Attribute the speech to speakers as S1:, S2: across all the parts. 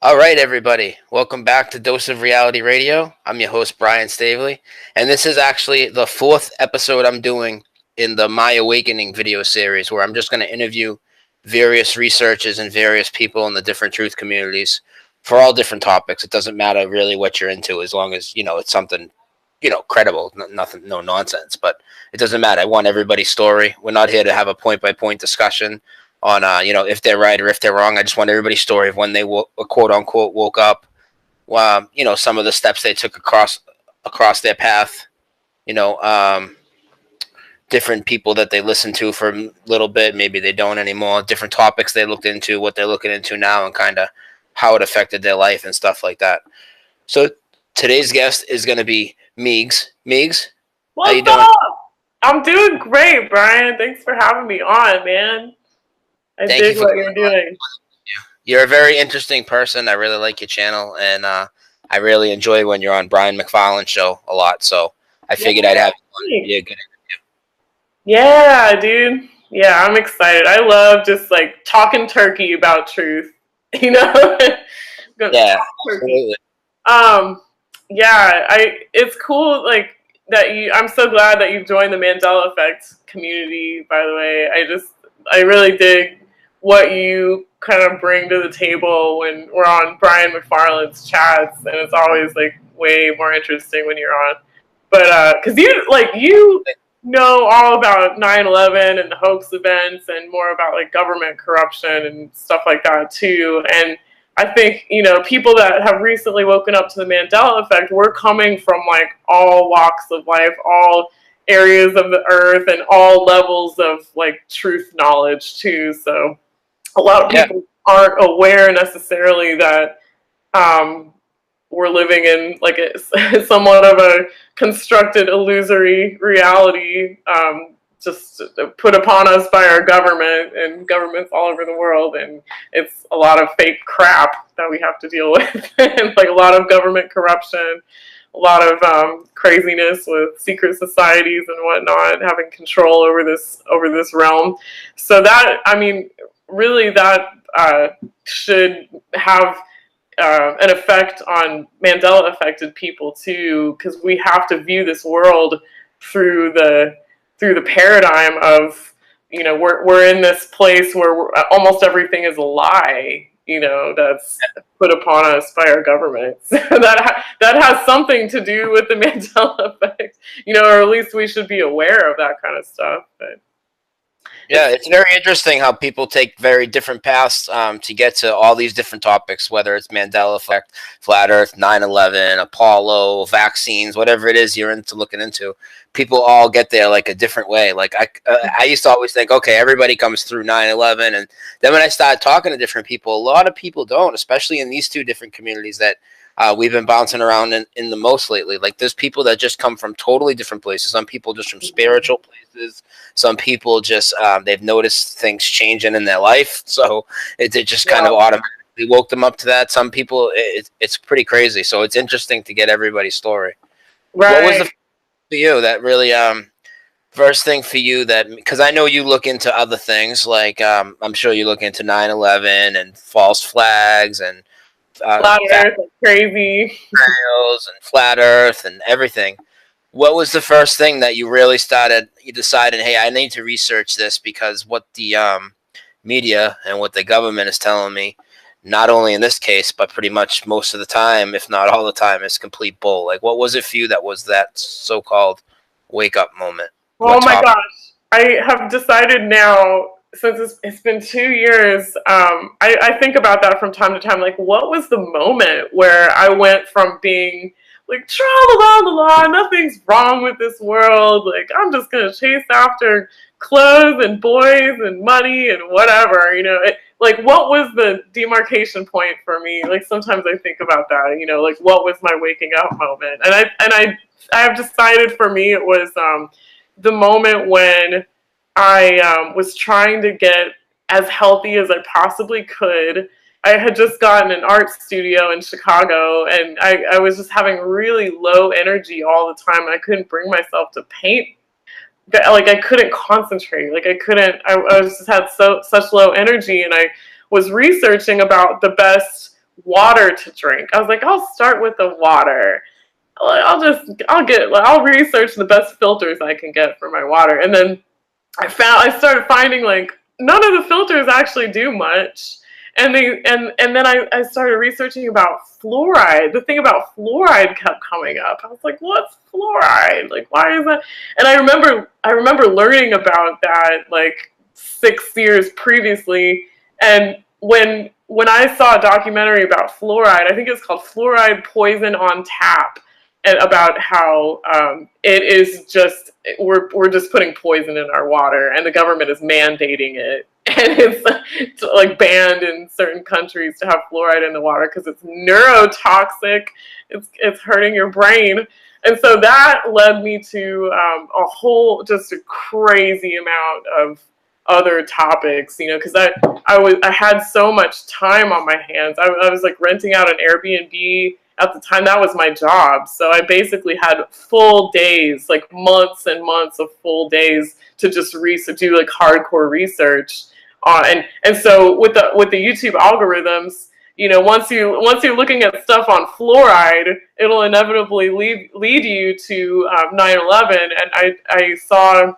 S1: All right, everybody. Welcome back to Dose of Reality Radio. I'm your host, Brian Staveley, and this is actually the fourth episode I'm doing in the My Awakening video series, where I'm just going to interview various researchers and various people in the different truth communities for all different topics. It doesn't matter really what you're into, as long as it's something credible, nothing, no nonsense. But it doesn't matter. I want everybody's story. We're not here to have a point by point discussion on if they're right or if they're wrong. I just want everybody's story of when they quote unquote woke up. Some of the steps they took across their path. You know, different people that they listened to for a little bit. Maybe they don't anymore. Different topics they looked into, what they're looking into now, and kind of how it affected their life and stuff like that. So today's guest is going to be Meegs. Meegs, how you
S2: What's
S1: doing?
S2: up? I'm doing great, Brian. Thanks for having me on, man. I
S1: Thank you
S2: dig
S1: for
S2: what
S1: coming
S2: you're
S1: on.
S2: doing.
S1: You're a very interesting person. I really like your channel, and I really enjoy when you're on Brian McFarland's show a lot. So I
S2: Yeah,
S1: figured I'd have you on. It'd be
S2: thanks.
S1: a good.
S2: Yeah, dude. Yeah, I'm excited. I love just like talking turkey about truth. You know, Gonna
S1: Yeah,
S2: talk turkey.
S1: absolutely.
S2: Um, yeah, it's cool like that you. I'm so glad that you've joined the Mandela Effect community. By the way, I really dig what you kind of bring to the table when we're on Brian McFarland's chats, and it's always like way more interesting when you're on. But because you know all about 9/11 and the hoax events and more about like government corruption and stuff like that too. And I think, people that have recently woken up to the Mandela effect, we're coming from like all walks of life, all areas of the earth, and all levels of like truth knowledge too. So a lot of
S1: Yeah,
S2: people aren't aware necessarily that um, we're living in like somewhat of a constructed illusory reality, just put upon us by our government and governments all over the world, and it's a lot of fake crap that we have to deal with, and like a lot of government corruption, a lot of craziness with secret societies and whatnot having control over this realm. So that, I mean, really that should have an effect on Mandela affected people too, because we have to view this world through the paradigm of, we're in this place where almost everything is a lie, that's put upon us by our government. So that has something to do with the Mandela effect, or at least we should be aware of that kind of stuff. But
S1: yeah.
S2: it's
S1: It's very interesting how people take very different paths to get to all these different topics, whether it's Mandela effect, flat Earth, 9/11, Apollo, vaccines, whatever it is you're into looking into. People all get there like a different way. Like I used to always think, okay, everybody comes through 9/11, and then when I started talking to different people, a lot of people don't, especially in these two different communities that we've been bouncing around in the most lately. Like there's people that just come from totally different places. Some people just from spiritual places. Some people just they've noticed things changing in their life, so it just kind of
S2: yeah,
S1: automatically woke them up to that. Some people, it's pretty crazy. So it's interesting to get everybody's story. What was the
S2: right.
S1: for you that really first thing for you that, because I know you look into other things like I'm sure you look into 9/11 and false flags and
S2: Flat Earth is crazy.
S1: trails and flat Earth and everything. What was the first thing that you really started? You decided, hey, I need to research this because what the media and what the government is telling me, not only in this case, but pretty much most of the time, if not all the time, is complete bull. Like, what was it for you that was that so-called wake-up moment?
S2: Oh
S1: What
S2: my
S1: topic?
S2: gosh. I have decided now, since it's been 2 years, I think about that from time to time. Like, what was the moment where I went from being like, tra la la la, nothing's wrong with this world. Like, I'm just going to chase after clothes and boys and money and whatever, like, what was the demarcation point for me? Like, sometimes I think about that, like, what was my waking up moment? I have decided for me it was, the moment when I was trying to get as healthy as I possibly could. I had just gotten an art studio in Chicago, and I was just having really low energy all the time. And I couldn't bring myself to paint. Like, I couldn't concentrate. Like, I couldn't. I was just had such low energy, and I was researching about the best water to drink. I was like, I'll start with the water. I'll research the best filters I can get for my water. And then I started finding like none of the filters actually do much. And then I started researching about fluoride. The thing about fluoride kept coming up. I was like, what's fluoride? Like, why is that? And I remember learning about that like 6 years previously. And when I saw a documentary about fluoride, I think it's called Fluoride Poison on Tap, and about how it is just we're just putting poison in our water, and the government is mandating it, and it's like banned in certain countries to have fluoride in the water because it's neurotoxic. It's hurting your brain, and so that led me to a whole just a crazy amount of other topics, you know, because I had so much time on my hands. I was like renting out an Airbnb at the time. That was my job, so I basically had full days, like months and months of full days to just do like hardcore research on. And so with the YouTube algorithms, you know, once you're looking at stuff on fluoride, it'll inevitably lead you to 9/11. And I saw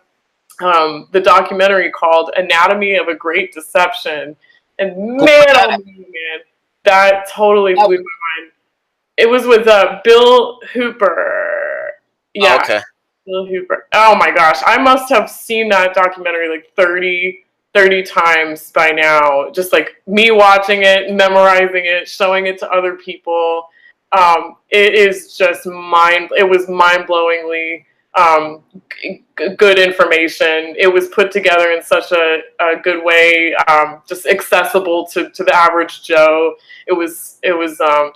S2: the documentary called Anatomy of a Great Deception. And man, oh man, that totally blew my mind. It was with Bill Hooper. Yeah,
S1: Oh, okay.
S2: Bill Hooper. Oh my gosh, I must have seen that documentary like 30 times by now. Just like me watching it, memorizing it, showing it to other people. It is just it was mind-blowingly good information. It was put together in such a good way, just accessible to the average Joe. It was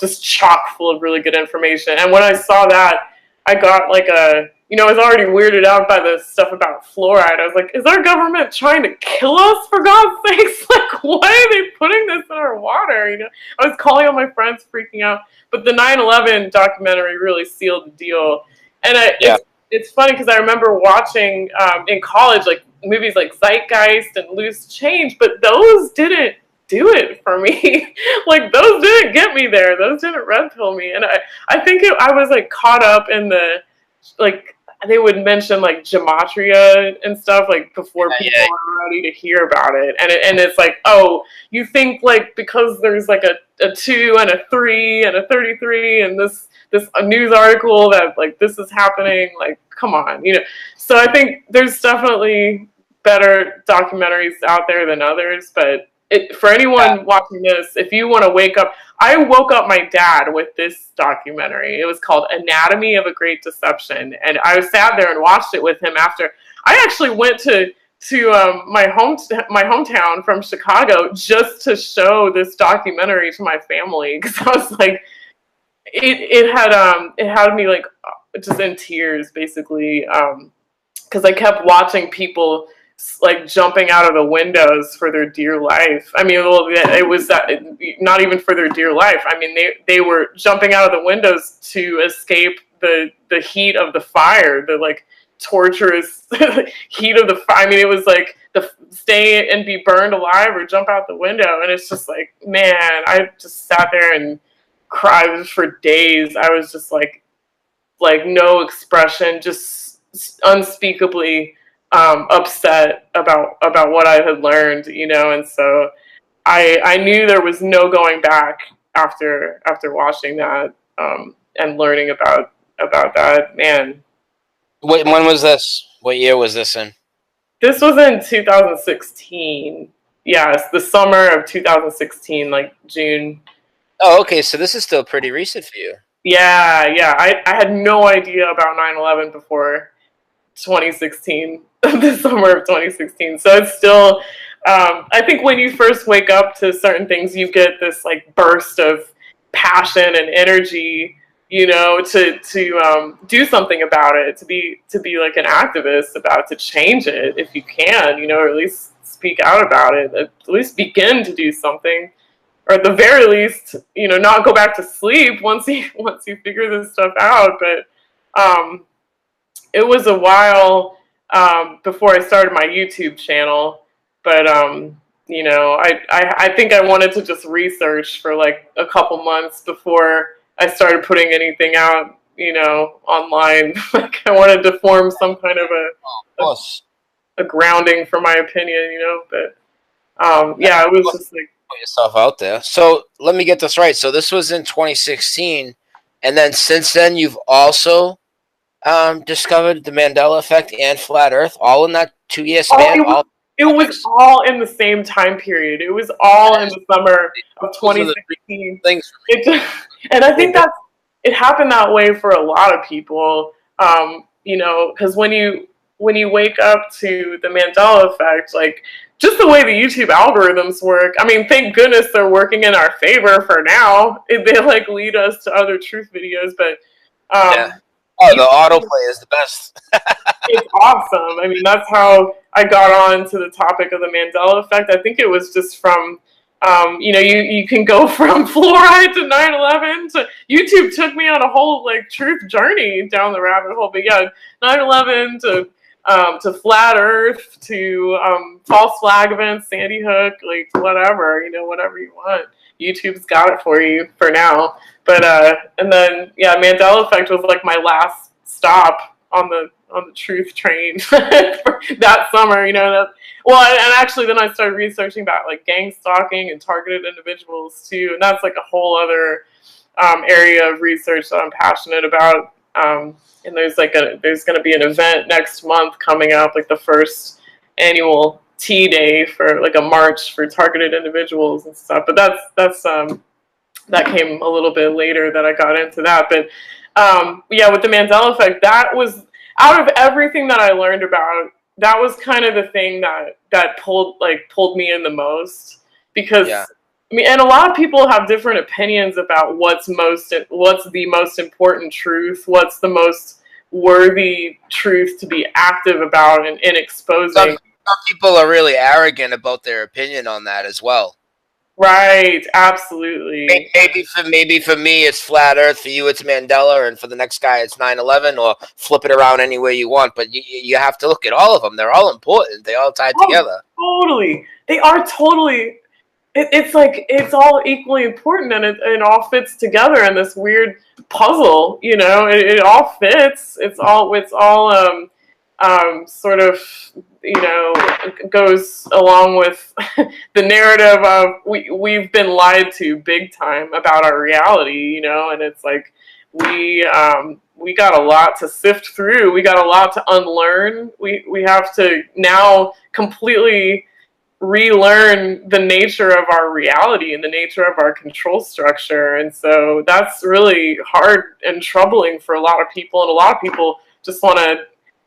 S2: just chock full of really good information. And when I saw that, I got like I was already weirded out by the stuff about fluoride. I was like, is our government trying to kill us, for God's sakes? Like, why are they putting this in our water? I was calling all my friends, freaking out. But the 9/11 documentary really sealed the deal. And it's funny because I remember watching in college like movies like Zeitgeist and Loose Change, but those didn't do it for me. Like those didn't get me there. Those didn't red pill me. And I think I was like caught up in the like they would mention like gematria and stuff like before people are ready to hear about it. And it's like, oh, you think like because there's like a 2 and a 3 and a 33 and this a news article that like this is happening, like come on, so I think there's definitely better documentaries out there than others, but for anyone watching this, if you want to wake up, I woke up my dad with this documentary. It was called Anatomy of a Great Deception, and I sat there and watched it with him after I actually went to my hometown from Chicago just to show this documentary to my family, because I was like, it had me like just in tears basically, because I kept watching people like jumping out of the windows for their dear life. I mean, well, it was not even for their dear life. I mean, they were jumping out of the windows to escape the heat of the fire, the like torturous heat of the fire. I mean, it was like the stay and be burned alive or jump out the window. And it's just like, man, I just sat there and cried for days. I was just like no expression, just unspeakably upset about what I had learned, and so I knew there was no going back after watching that and learning about that. Man,
S1: Wait, when was this? What year was this in?
S2: This was in 2016. Yes, the summer of 2016, like June.
S1: Oh, okay. So this is still pretty recent for you.
S2: Yeah. I had no idea about 9/11 before 2016, the summer of 2016. So it's still, I think when you first wake up to certain things, you get this like burst of passion and energy, to do something about it, to be like an activist about it, to change it if you can, or at least speak out about it, at least begin to do something. Or at the very least, not go back to sleep once you figure this stuff out. But it was a while before I started my YouTube channel. But I think I wanted to just research for like a couple months before I started putting anything out, online. Like I wanted to form some kind of
S1: Of course.
S2: a grounding for my opinion, but yeah, it was just like,
S1: Put yourself out there. So let me get this right. So this was in 2016, and then since then you've also discovered the Mandela effect and flat Earth, all in that 2 year
S2: oh,
S1: span. All
S2: it was
S1: topics.
S2: all in the same time period. It was all in the summer of
S1: Those are the three
S2: 2016.
S1: things.
S2: It, and I think it happened that way for a lot of people. Because when you wake up to the Mandela effect, like just the way the YouTube algorithms work. I mean, thank goodness they're working in our favor for now. They like lead us to other truth videos, but
S1: Yeah.
S2: um,
S1: Oh, the
S2: YouTube,
S1: autoplay is the best.
S2: it's awesome. I mean, that's how I got on to the topic of the Mandela effect. I think it was just from, you can go from fluoride to 9/11 to YouTube took me on a whole like truth journey down the rabbit hole. But yeah, 9/11 to flat Earth to false flag events, Sandy Hook, like whatever, whatever you want. YouTube's got it for you for now. But and then yeah, Mandela effect was like my last stop on the truth train for that summer. And actually then I started researching about like gang stalking and targeted individuals too, and that's like a whole other area of research that I'm passionate about. And there's going to be an event next month coming up, like the first annual Tea Day for like a march for targeted individuals and stuff. But that came a little bit later that I got into that. But yeah, with the Mandela effect, that was out of everything that I learned about. That was kind of the thing that pulled me in the most because
S1: Yeah.
S2: I mean, and a lot of people have different opinions about what's the most important truth, what's the most worthy truth to be active about and in exposing.
S1: Some people are really arrogant about their opinion on that as well.
S2: Right, absolutely.
S1: Maybe for me it's flat Earth, for you it's Mandela, and for the next guy it's 9/11, or flip it around any way you want. But you have to look at all of them. They're all important. They all tie
S2: Oh,
S1: together.
S2: totally. They are totally. It's like it's all equally important, and it all fits together in this weird puzzle. It all fits. It's all sort of goes along with the narrative of we've been lied to big time about our reality. And it's like we got a lot to sift through. We got a lot to unlearn. We have to now completely relearn the nature of our reality and the nature of our control structure. And so that's really hard and troubling for a lot of people. And a lot of people just want to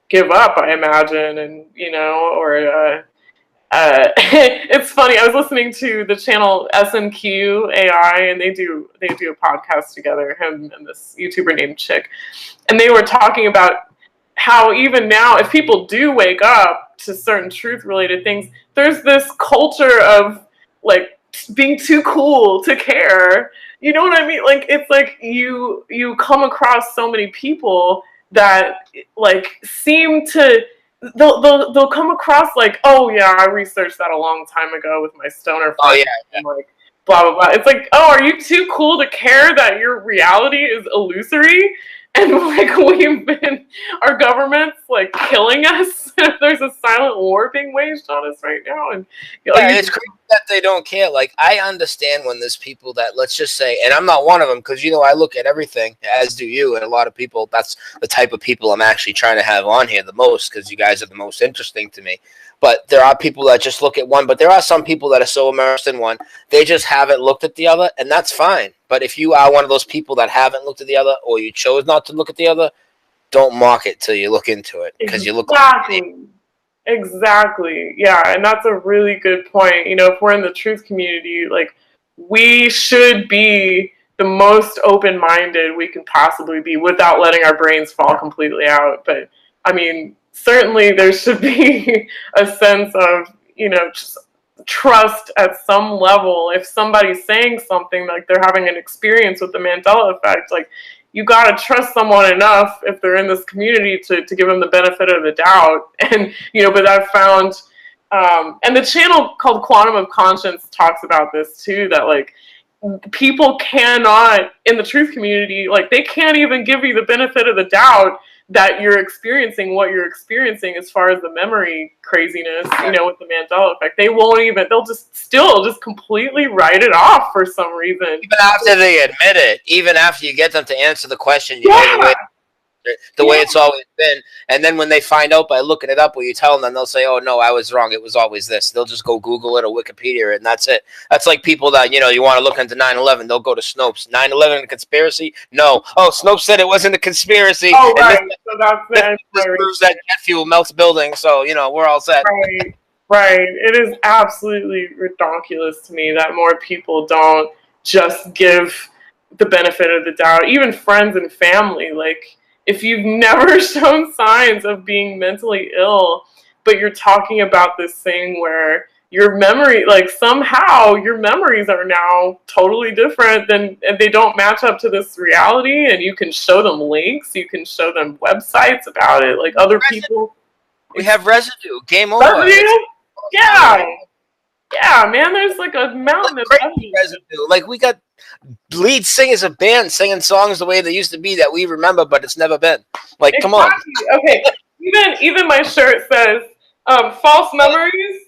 S2: give up, I imagine. And, or it's funny. I was listening to the channel SNQ AI, and they do a podcast together, him and this YouTuber named Chick. And they were talking about how even now, if people do wake up to certain truth related things, there's this culture of like being too cool to care. You know what I mean? Like it's like you come across so many people that like seem to they'll come across like, oh yeah, I researched that a long time ago with my stoner
S1: Oh
S2: friend.
S1: yeah.
S2: And like blah blah blah. It's like, oh, are you too cool to care that your reality is illusory? And like our government's like killing us. There's a silent war being waged on us right now, and
S1: Yeah, it's crazy that they don't care. Like, I understand when there's people that, let's just say, and I'm not one of them, because, I look at everything, as do you, and a lot of people, that's the type of people I'm actually trying to have on here the most, because you guys are the most interesting to me. But there are people that just look at one, but there are some people that are so immersed in one, they just haven't looked at the other, and that's fine. But if you are one of those people that haven't looked at the other, or you chose not to look at the other, don't mock it till you look into it, because you look like
S2: Exactly. Yeah, and that's a really good point. If we're in the truth community, like we should be the most open-minded we can possibly be without letting our brains fall completely out. But I mean, certainly there should be a sense of, just trust at some level. If somebody's saying something like they're having an experience with the Mandela effect, like you got to trust someone enough if they're in this community to give them the benefit of the doubt. And, but I've found And the channel called Quantum of Conscience talks about this too, that like people cannot, in the truth community, like they can't even give you the benefit of the doubt that you're experiencing what you're experiencing as far as the memory craziness, you know, with the Mandela effect. They won't even, they'll just still just completely write it off for some reason.
S1: Even after they admit it, even after you get them to answer the question, you know, the way it's always been. And then when they find out by looking it up, or you tell them, they'll say, "Oh no, I was wrong. It was always this." They'll just go Google it or Wikipedia it, and that's it. That's like people that, you know, you want to look into 9/11, they'll go to Snopes. 9/11 a conspiracy? No. Oh, Snopes said it wasn't a conspiracy.
S2: Oh,
S1: and
S2: right. So that's
S1: this proves that jet fuel melts buildings. So, you know, we're all set.
S2: Right. Right. It is absolutely ridiculous to me that more people don't just give the benefit of the doubt, even friends and family. Like, if you've never shown signs of being mentally ill, but you're talking about this thing where your memory, like somehow your memories are now totally different than, and they don't match up to this reality, and you can show them links, you can show them websites about it, like other people.
S1: We have residue. Game over.
S2: Yeah. Yeah, man, there's like a mountain of
S1: residue. Like, we got lead singers of bands singing songs the way they used to be that we remember, but it's never been. Like,
S2: exactly.
S1: Come on.
S2: Okay, even my shirt says false memories,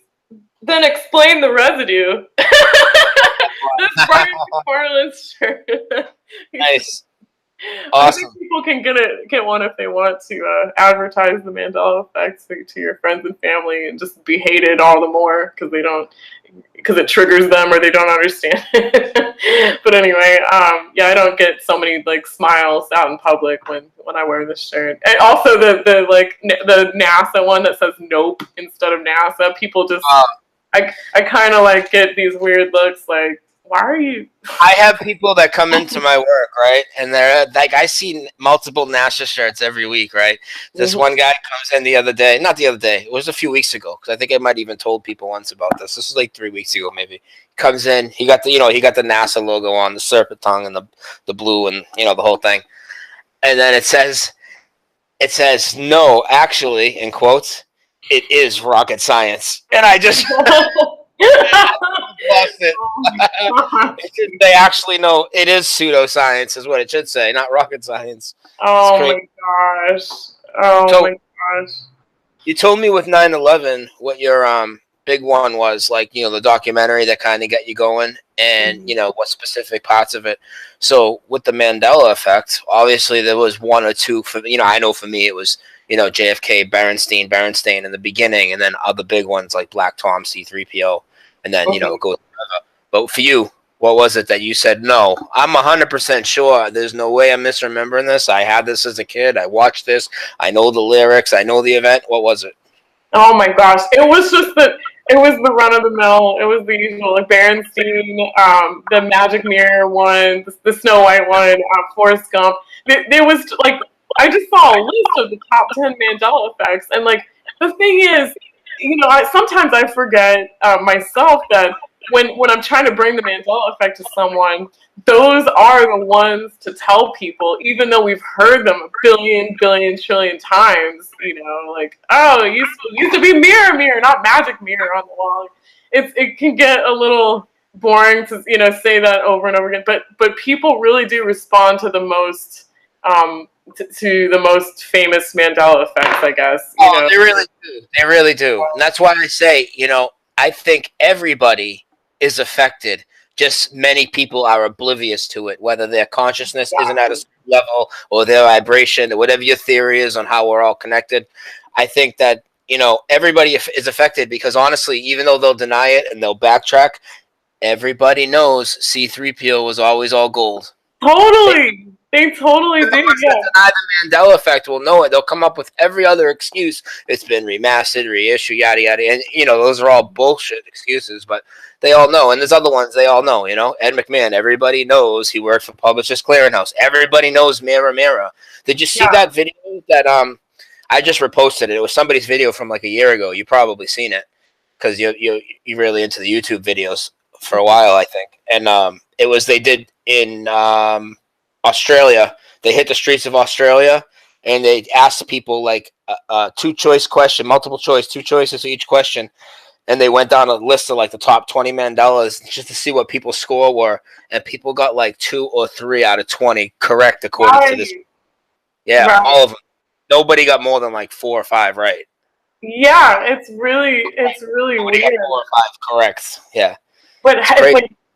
S2: then explain the residue. That's Brian McFarland's shirt.
S1: Nice. Awesome.
S2: I think people can get one if they want to advertise the Mandela effect to your friends and family and just be hated all the more because it triggers them or they don't understand it. But anyway, yeah, I don't get so many like smiles out in public when I wear this shirt. And also the NASA one that says nope instead of NASA. People just I kind of like get these weird looks like, why are you?
S1: I have people that come into my work, right? And they're like, I see multiple NASA shirts every week, right? This one guy comes in not the other day, it was a few weeks ago, because I think I might even told people once about this. This was like 3 weeks ago, maybe. Comes in, he got the NASA logo on, the serpent tongue and the blue and, you know, the whole thing. And then it says, no, actually, in quotes, it is rocket science. And I just... lost it. They actually know it is pseudoscience, is what it should say, not rocket science.
S2: Oh my gosh! Oh my gosh!
S1: You told me with 9/11 what your big one was, like, you know, the documentary that kind of got you going, and you know what specific parts of it. So with the Mandela effect, obviously there was one or two. For, you know, I know for me it was, you know, JFK, Berenstain in the beginning, and then other big ones like Black Tom, C3PO. And then, you know, it goes further. But for you, what was it that you said, no, I'm 100% sure there's no way I'm misremembering this. I had this as a kid. I watched this. I know the lyrics. I know the event. What was it?
S2: Oh, my gosh. It was just it was the run-of-the-mill. It was the usual, like Berenstain, the Magic Mirror one, the Snow White one, Forrest Gump. There was, like, I just saw a list of the top 10 Mandela effects. And, like, the thing is, you know, sometimes I forget myself that when I'm trying to bring the Mandela effect to someone, those are the ones to tell people, even though we've heard them a billion, trillion times. You know, like, oh, it used to be mirror, mirror, not magic mirror on the wall. It can get a little boring to, you know, say that over and over again. But people really do respond to the most. To the most famous Mandela effects, I guess. You know?
S1: They really do. They really do. And that's why I say, you know, I think everybody is affected. Just many people are oblivious to it, whether their consciousness isn't at a level or their vibration, or whatever your theory is on how we're all connected. I think that, you know, everybody is affected because, honestly, even though they'll deny it and they'll backtrack, everybody knows C3PO was always all gold.
S2: Totally. They totally do.
S1: Deny the Mandela effect will know it. They'll come up with every other excuse. It's been remastered, reissued, yada yada, and you know those are all bullshit excuses. But they all know, and there's other ones they all know. You know, Ed McMahon. Everybody knows he worked for Publishers Clearinghouse. Everybody knows Mirror Mirror. Did you see that video that I just reposted it? It was somebody's video from like a year ago. You probably seen it because you're really into the YouTube videos for a while, I think. And it was they did in Australia. They hit the streets of Australia and they asked the people like a two-choice question, multiple choice, two choices for each question. and they went down a list of like the top 20 Mandelas just to see what people's score were, and people got like 2 or 3 out of 20 correct according to this. Yeah, all of them. Nobody got more than like 4 or 5 right.
S2: Yeah, it's really
S1: Nobody
S2: weird.
S1: got 4 or 5 correct. Yeah,
S2: But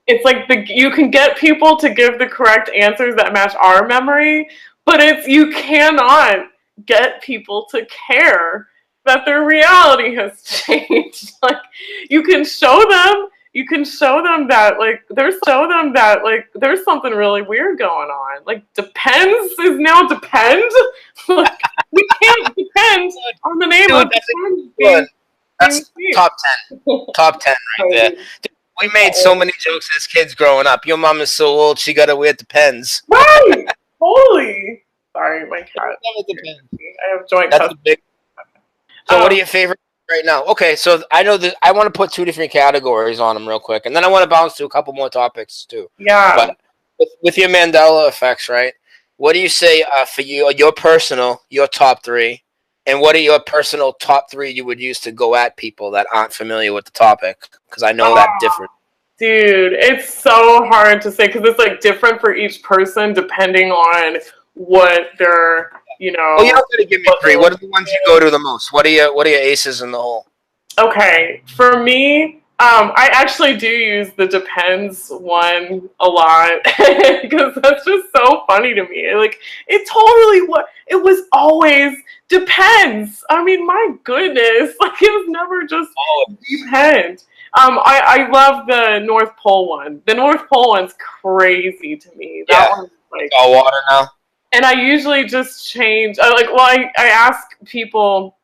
S2: it's like you can get people to give the correct answers that match our memory, but you cannot get people to care that their reality has changed. Like you can show them that there's something really weird going on. Like depends is now depend. Like we can't depend on the name of depends.
S1: That's top 10. Top 10 right there. Dude, we made so many jokes as kids growing up. Your mom is so old, she got to wear Depends.
S2: Right. Holy. Sorry, my cat. I have joint custody.
S1: So what are your favorite right now? Okay, so I know that I want to put 2 different categories on them real quick, and then I want to bounce to a couple more topics too.
S2: Yeah.
S1: But with your Mandela effects, right? What do you say for your personal, your top 3? And what are your personal top 3 you would use to go at people that aren't familiar with the topic? Because I know that different.
S2: Dude, it's so hard to say because it's like different for each person depending on what they're,
S1: Well, you're not going to give me 3. What are the ones you go to the most? What are your aces in the hole?
S2: Okay, for me, I actually do use the depends one a lot because that's just so funny to me. Like it was always depends. I mean, my goodness, like it was never just depend. I love the North Pole one. The North Pole one's crazy to me. That one's like
S1: all water now.
S2: And I usually just change. I ask people.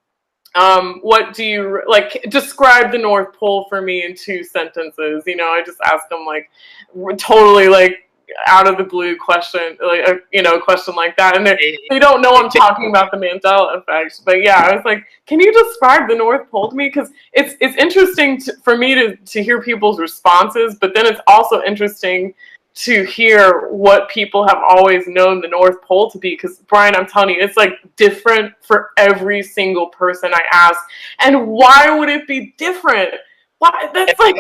S2: What do you like? Describe the North Pole for me in 2 sentences. I just ask them like totally like out of the blue question, like a question like that, and they don't know I'm talking about the Mandela effect. But yeah, I was like, can you describe the North Pole to me? Because it's interesting for me to hear people's responses, but then it's also interesting to hear what people have always known the North Pole to be. Because Brian, I'm telling you, it's like different for every single person I ask. And why would it be different? Why? That's like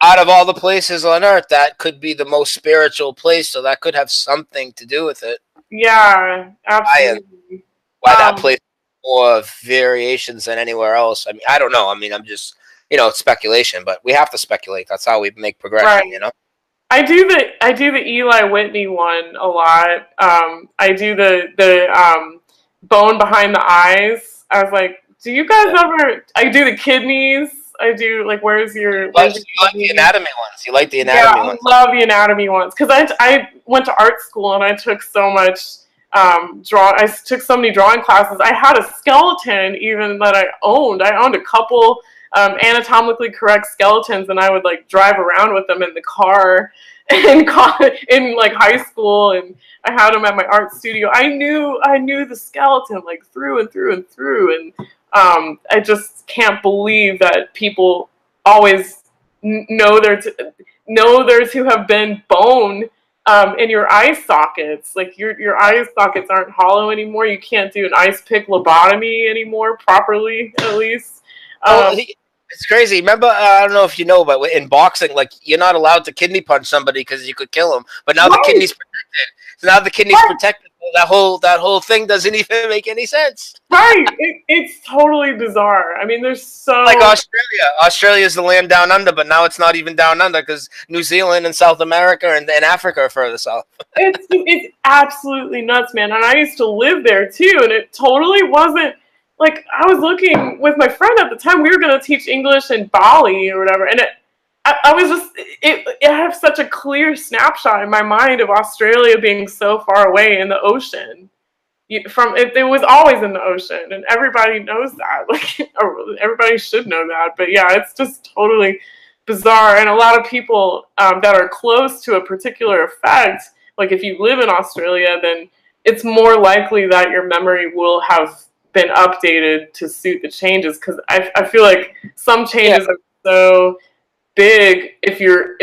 S1: out of all the places on Earth, that could be the most spiritual place, so that could have something to do with it.
S2: Yeah, absolutely.
S1: Why that place more variations than anywhere else? I mean, I don't know. I mean, I'm just it's speculation, but we have to speculate. That's how we make progression.
S2: Right. I do the Eli Whitney one a lot. I do the bone behind the eyes. I was like, do you guys ever? I do the kidneys. I do like, where's your?
S1: You like the anatomy ones. You like the anatomy ones.
S2: I love the anatomy ones because I went to art school and I took so much I took so many drawing classes. I had a skeleton even that I owned. I owned a couple anatomically correct skeletons, and I would like drive around with them in the car in like high school, and I had them at my art studio. I knew the skeleton like through and through and through, and I just can't believe that people always know there's who have been bone in your eye sockets. Like your eye sockets aren't hollow anymore. You can't do an ice pick lobotomy anymore properly, at least.
S1: It's crazy. Remember, I don't know if you know, but in boxing, like you're not allowed to kidney punch somebody because you could kill them. But now the kidney's protected. So now the kidney's protected. That whole thing doesn't even make any sense.
S2: Right. It's totally bizarre. I mean, there's so
S1: like Australia. Australia's the land down under, but now it's not even down under because New Zealand and South America and Africa are further south.
S2: It's absolutely nuts, man. And I used to live there too, and it totally wasn't. Like, I was looking with my friend at the time, we were going to teach English in Bali or whatever, and I was just, I have such a clear snapshot in my mind of Australia being so far away in the ocean. It was always in the ocean, and everybody knows that. Like, or everybody should know that. But yeah, it's just totally bizarre. And a lot of people that are close to a particular effect, like if you live in Australia, then it's more likely that your memory will have been updated to suit the changes, because I feel like some changes are so big if you're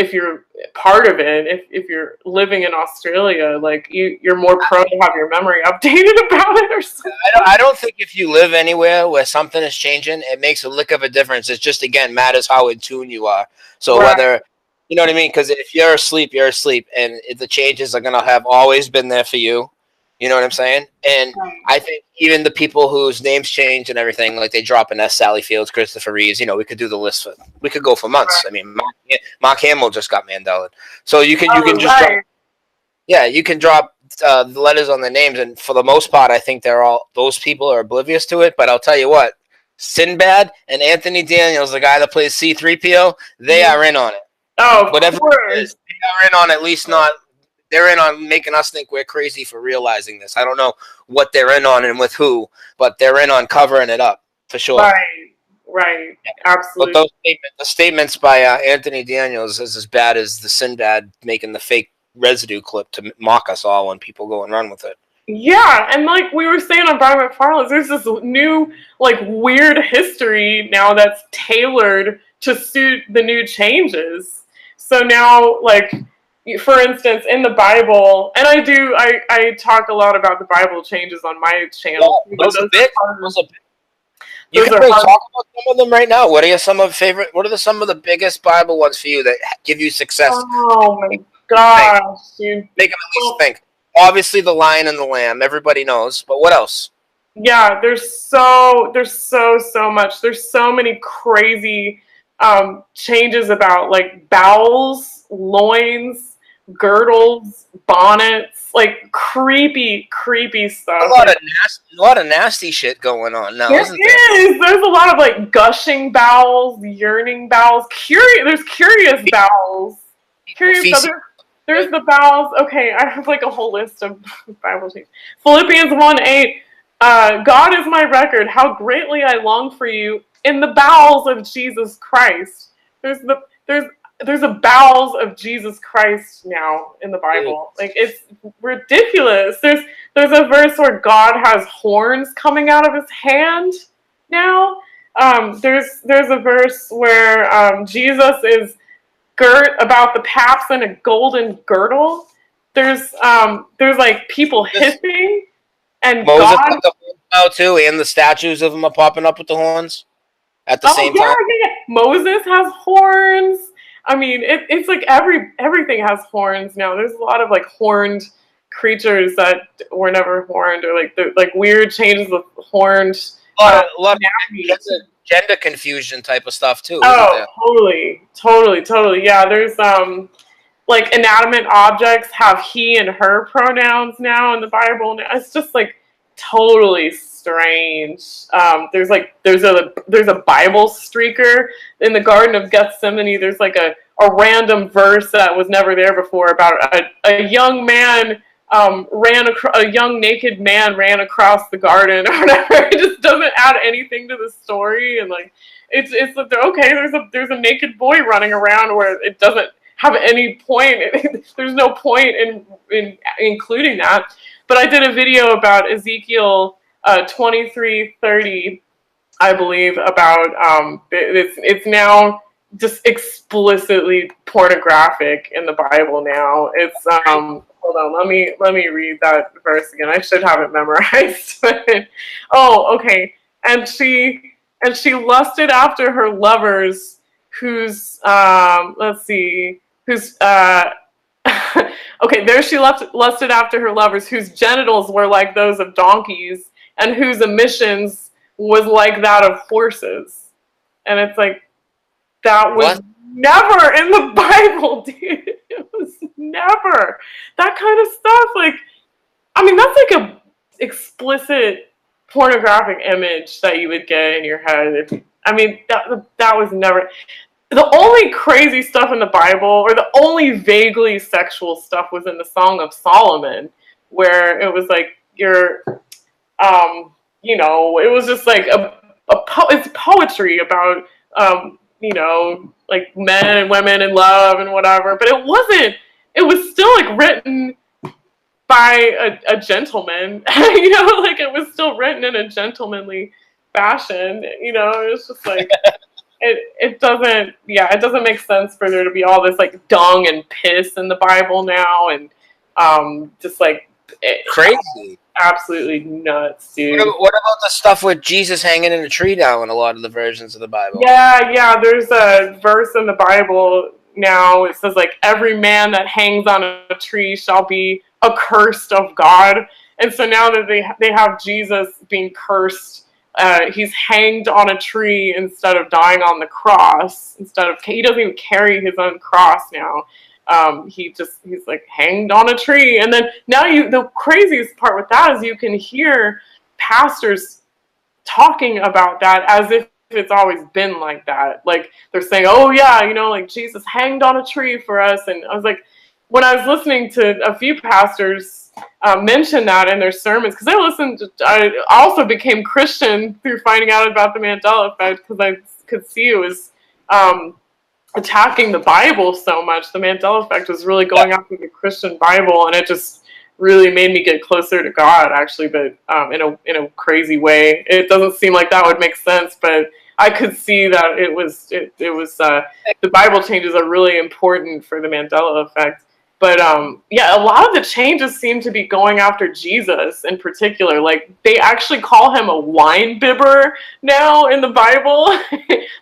S2: part of it. If you're living in Australia, like you're more prone to have your memory updated about it or something.
S1: I don't think if you live anywhere where something is changing, it makes a lick of a difference. It's just, again, matters how in tune you are. So
S2: Right.
S1: whether, you know what I mean? Because if you're asleep, you're asleep, and the changes are going to have always been there for you. You know what I'm saying? And I think even the people whose names change and everything, like they drop in S. Sally Fields, Christopher Reeves, you know, we could do the list we could go for months. I mean, Mark Hamill just got Mandela. So you can just drop, yeah, you can drop the letters on the names, and for the most part, I think those people are oblivious to it. But I'll tell you what, Sinbad and Anthony Daniels, the guy that plays C-3PO, they are in on it.
S2: Oh,
S1: whatever it is, they are in on at least not. They're in on making us think we're crazy for realizing this. I don't know what they're in on and with who, but they're in on covering it up for sure.
S2: Right, absolutely.
S1: But the statements by Anthony Daniels is as bad as the Sinbad making the fake residue clip to mock us all when people go and run with it.
S2: Yeah, and like we were saying on Brian McFarland's, there's this new, like, weird history now that's tailored to suit the new changes. So now, like, for instance, in the Bible, and I talk a lot about the Bible changes on my channel.
S1: Yeah, those are big. You can talk about some of them right now. What are some of the biggest Bible ones for you that give you success?
S2: Oh my gosh, dude.
S1: Make them at least think. Obviously, the Lion and the Lamb. Everybody knows, but what else?
S2: Yeah, there's so much. There's so many crazy changes about, like, bowels, loins, girdles, bonnets, like creepy stuff.
S1: A lot of nasty shit going on now, isn't there?
S2: There's a lot of, like, gushing bowels, yearning bowels, there's curious bowels. There's the bowels. Okay, I have, like, a whole list of Bible things. Philippians 1:8. God is my record, how greatly I long for you in the bowels of Jesus Christ. There's a bowels of Jesus Christ now in the Bible. Like, it's ridiculous. There's a verse where God has horns coming out of his hand now. There's a verse where Jesus is girt about the paps in a golden girdle. There's like people hissing. And
S1: Moses
S2: God,
S1: got the horns now too, and the statues of him are popping up with the horns at the same time.
S2: Yeah. Moses has horns. I mean, it's like everything has horns now. There's a lot of, like, horned creatures that were never horned, or like weird changes with horned.
S1: A lot of gender confusion type of stuff too.
S2: Oh, totally. Yeah, there's like, inanimate objects have he and her pronouns now in the Bible. It's just, like, totally strange. There's a Bible streaker in the Garden of Gethsemane. There's, like, a random verse that was never there before about a young man a young naked man ran across the garden or whatever. It just doesn't add anything to the story, and, like, it's okay. There's a naked boy running around where it doesn't have any point. There's no point in including that. But I did a video about Ezekiel 23:30, I believe, about it's now just explicitly pornographic in the Bible now. It's hold on, let me read that verse again. I should have it memorized. Oh, okay. And she lusted after her lovers, whose okay, there she lusted after her lovers, whose genitals were like those of donkeys, and whose emissions was like that of horses. And it's like, that was never in the Bible, dude. It was never. That kind of stuff, like, I mean, that's like a explicit pornographic image that you would get in your head. I mean, that was never. The only crazy stuff in the Bible, or the only vaguely sexual stuff, was in the Song of Solomon, where it was like it was just like it's poetry about like men and women and love and whatever. But it wasn't. It was still, like, written by a gentleman. Like, it was still written in a gentlemanly fashion. It was just like. it doesn't, yeah, it doesn't make sense for there to be all this like dung and piss in the Bible now, and just like
S1: Crazy.
S2: absolutely nuts, dude.
S1: What about the stuff with Jesus hanging in a tree now in a lot of the versions of the Bible?
S2: Yeah, there's a verse in the Bible now. It says like every man that hangs on a tree shall be accursed of God. And so now that they have Jesus being cursed, he's hanged on a tree instead of dying on the cross. He doesn't even carry his own cross now. He's like hanged on a tree. And then now the craziest part with that is you can hear pastors talking about that as if it's always been like that. Like they're saying, oh yeah, like Jesus hanged on a tree for us. And I was like, when I was listening to a few pastors mention that in their sermons, because I also became Christian through finding out about the Mandela effect, because I could see it was attacking the Bible so much. The Mandela effect was really going after the Christian Bible, and it just really made me get closer to God, actually, but in a crazy way. It doesn't seem like that would make sense, but I could see that it was the Bible changes are really important for the Mandela effect. But yeah, a lot of the changes seem to be going after Jesus in particular. Like they actually call him a wine bibber now in the Bible.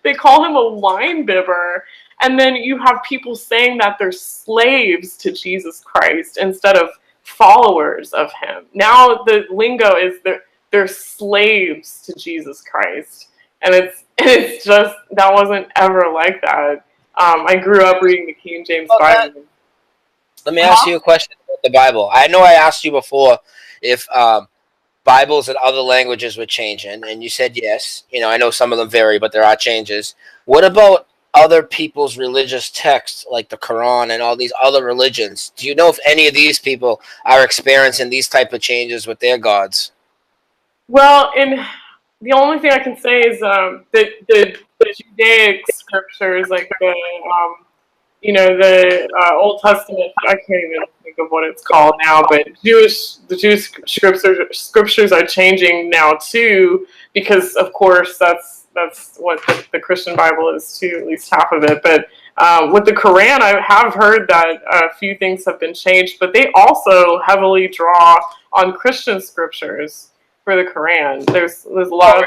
S2: They call him a wine bibber. And then you have people saying that they're slaves to Jesus Christ instead of followers of him. Now the lingo is they're slaves to Jesus Christ. And it's just, that wasn't ever like that. I grew up reading the King James Bible.
S1: Let me ask you a question about the Bible. I know I asked you before if Bibles in other languages were changing, and you said yes. I know some of them vary, but there are changes. What about other people's religious texts, like the Quran and all these other religions? Do you know if any of these people are experiencing these type of changes with their gods?
S2: Well, the only thing I can say is the Judaic scriptures, like the Old Testament. I can't even think of what it's called now, but the Jewish scriptures are changing now too, because of course that's what the Christian Bible is too, at least half of it. But with the Quran, I have heard that a few things have been changed, but they also heavily draw on Christian scriptures for the Quran. There's a lot of.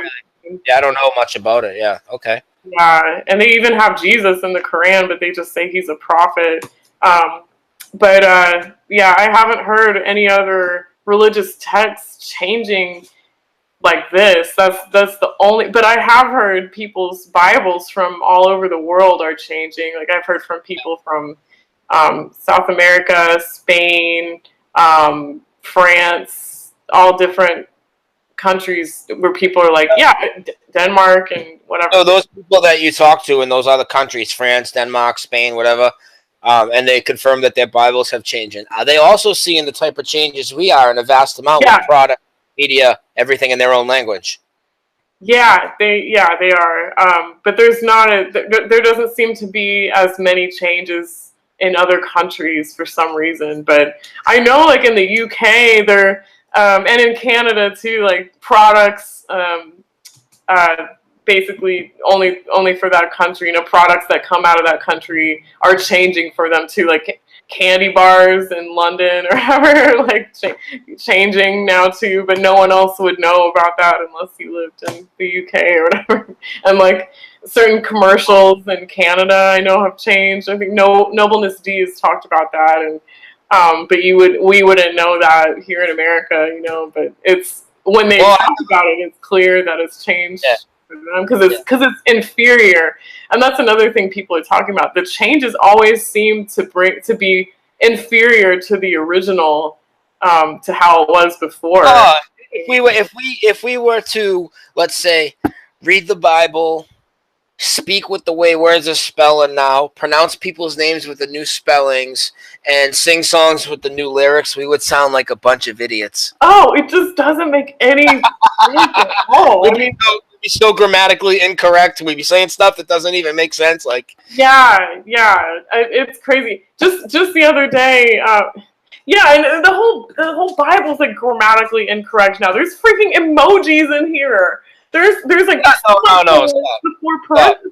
S1: Yeah, I don't know much about it. Yeah, okay.
S2: Yeah, and they even have Jesus in the Quran, but they just say he's a prophet. Yeah, I haven't heard any other religious texts changing like this. That's the only. But I have heard people's Bibles from all over the world are changing. Like I've heard from people from South America, Spain, France, all different countries where people are like, yeah, Denmark and whatever.
S1: So those people that you talk to in those other countries, France, Denmark, Spain, whatever, and they confirm that their Bibles have changed. Are they also seeing the type of changes we are in a vast amount with product, media, everything in their own language?
S2: Yeah, they are. But there doesn't seem to be as many changes in other countries for some reason. But I know, like in the UK, and in Canada too, like products, basically only for that country. Products that come out of that country are changing for them too, like candy bars in London or whatever, like changing now too. But no one else would know about that unless you lived in the UK or whatever. And like certain commercials in Canada, I know have changed. I think Nobleness D has talked about that, and but we wouldn't know that here in America, But it's when they talk about it, it's clear that it's changed for them because it's inferior, and that's another thing people are talking about. The changes always seem to be inferior to the original, to how it was before.
S1: If we were to, let's say, read the Bible, speak with the way words are spelling now, pronounce people's names with the new spellings, and sing songs with the new lyrics, we would sound like a bunch of idiots.
S2: Oh, it just doesn't make any sense at all.
S1: We'd be so grammatically incorrect. We'd be saying stuff that doesn't even make sense. Like it's crazy. Just the other day, and the whole Bible's like grammatically incorrect now. There's freaking emojis in here. There's like no.
S2: before parentheses.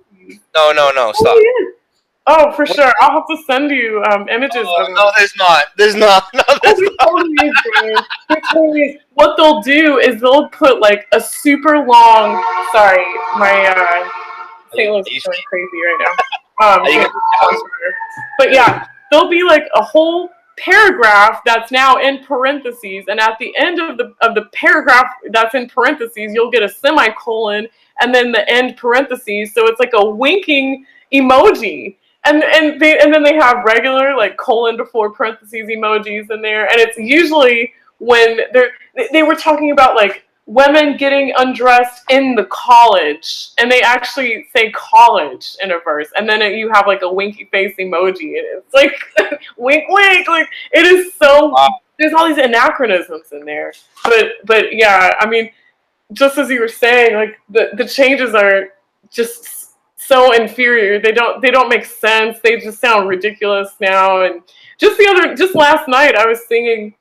S1: No,
S2: Oh,
S1: stop.
S2: he is. Oh, for sure. I'll have to send you images of him.
S1: No, there's not. There's not. No,
S2: Oh,
S1: there's
S2: he
S1: not.
S2: totally is, Brian. He totally is. What they'll do is they'll put like a super long. Sorry, my St. Louis is going crazy right now.
S1: Are you
S2: But yeah, there'll be like a whole paragraph that's now in parentheses, and at the end of the paragraph that's in parentheses, you'll get a semicolon and then the end parentheses. So it's like a winking emoji. And then they have regular like colon before parentheses emojis in there, and it's usually when they were talking about like women getting undressed in the college, and they actually say college in a verse, and then you have like a winky face emoji, and it's like wink wink, like it is so there's all these anachronisms in there, but yeah, I mean, just as you were saying, like the changes are just so inferior. They don't make sense. They just sound ridiculous now. And just last night I was singing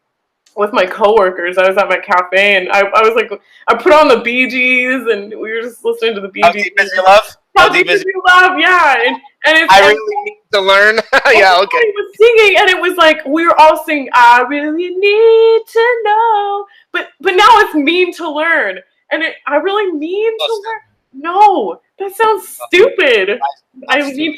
S2: with my coworkers. I was at my cafe, and I was like, I put on the Bee Gees, and we were just listening to the Bee Gees.
S1: How deep is your love?
S2: How deep is your love? Yeah, and it's.
S1: I really need to learn. Yeah, okay.
S2: I was singing, and it was like we were all singing. I really need to know, but now it's mean to learn, and I really mean to learn. No, that sounds stupid. I mean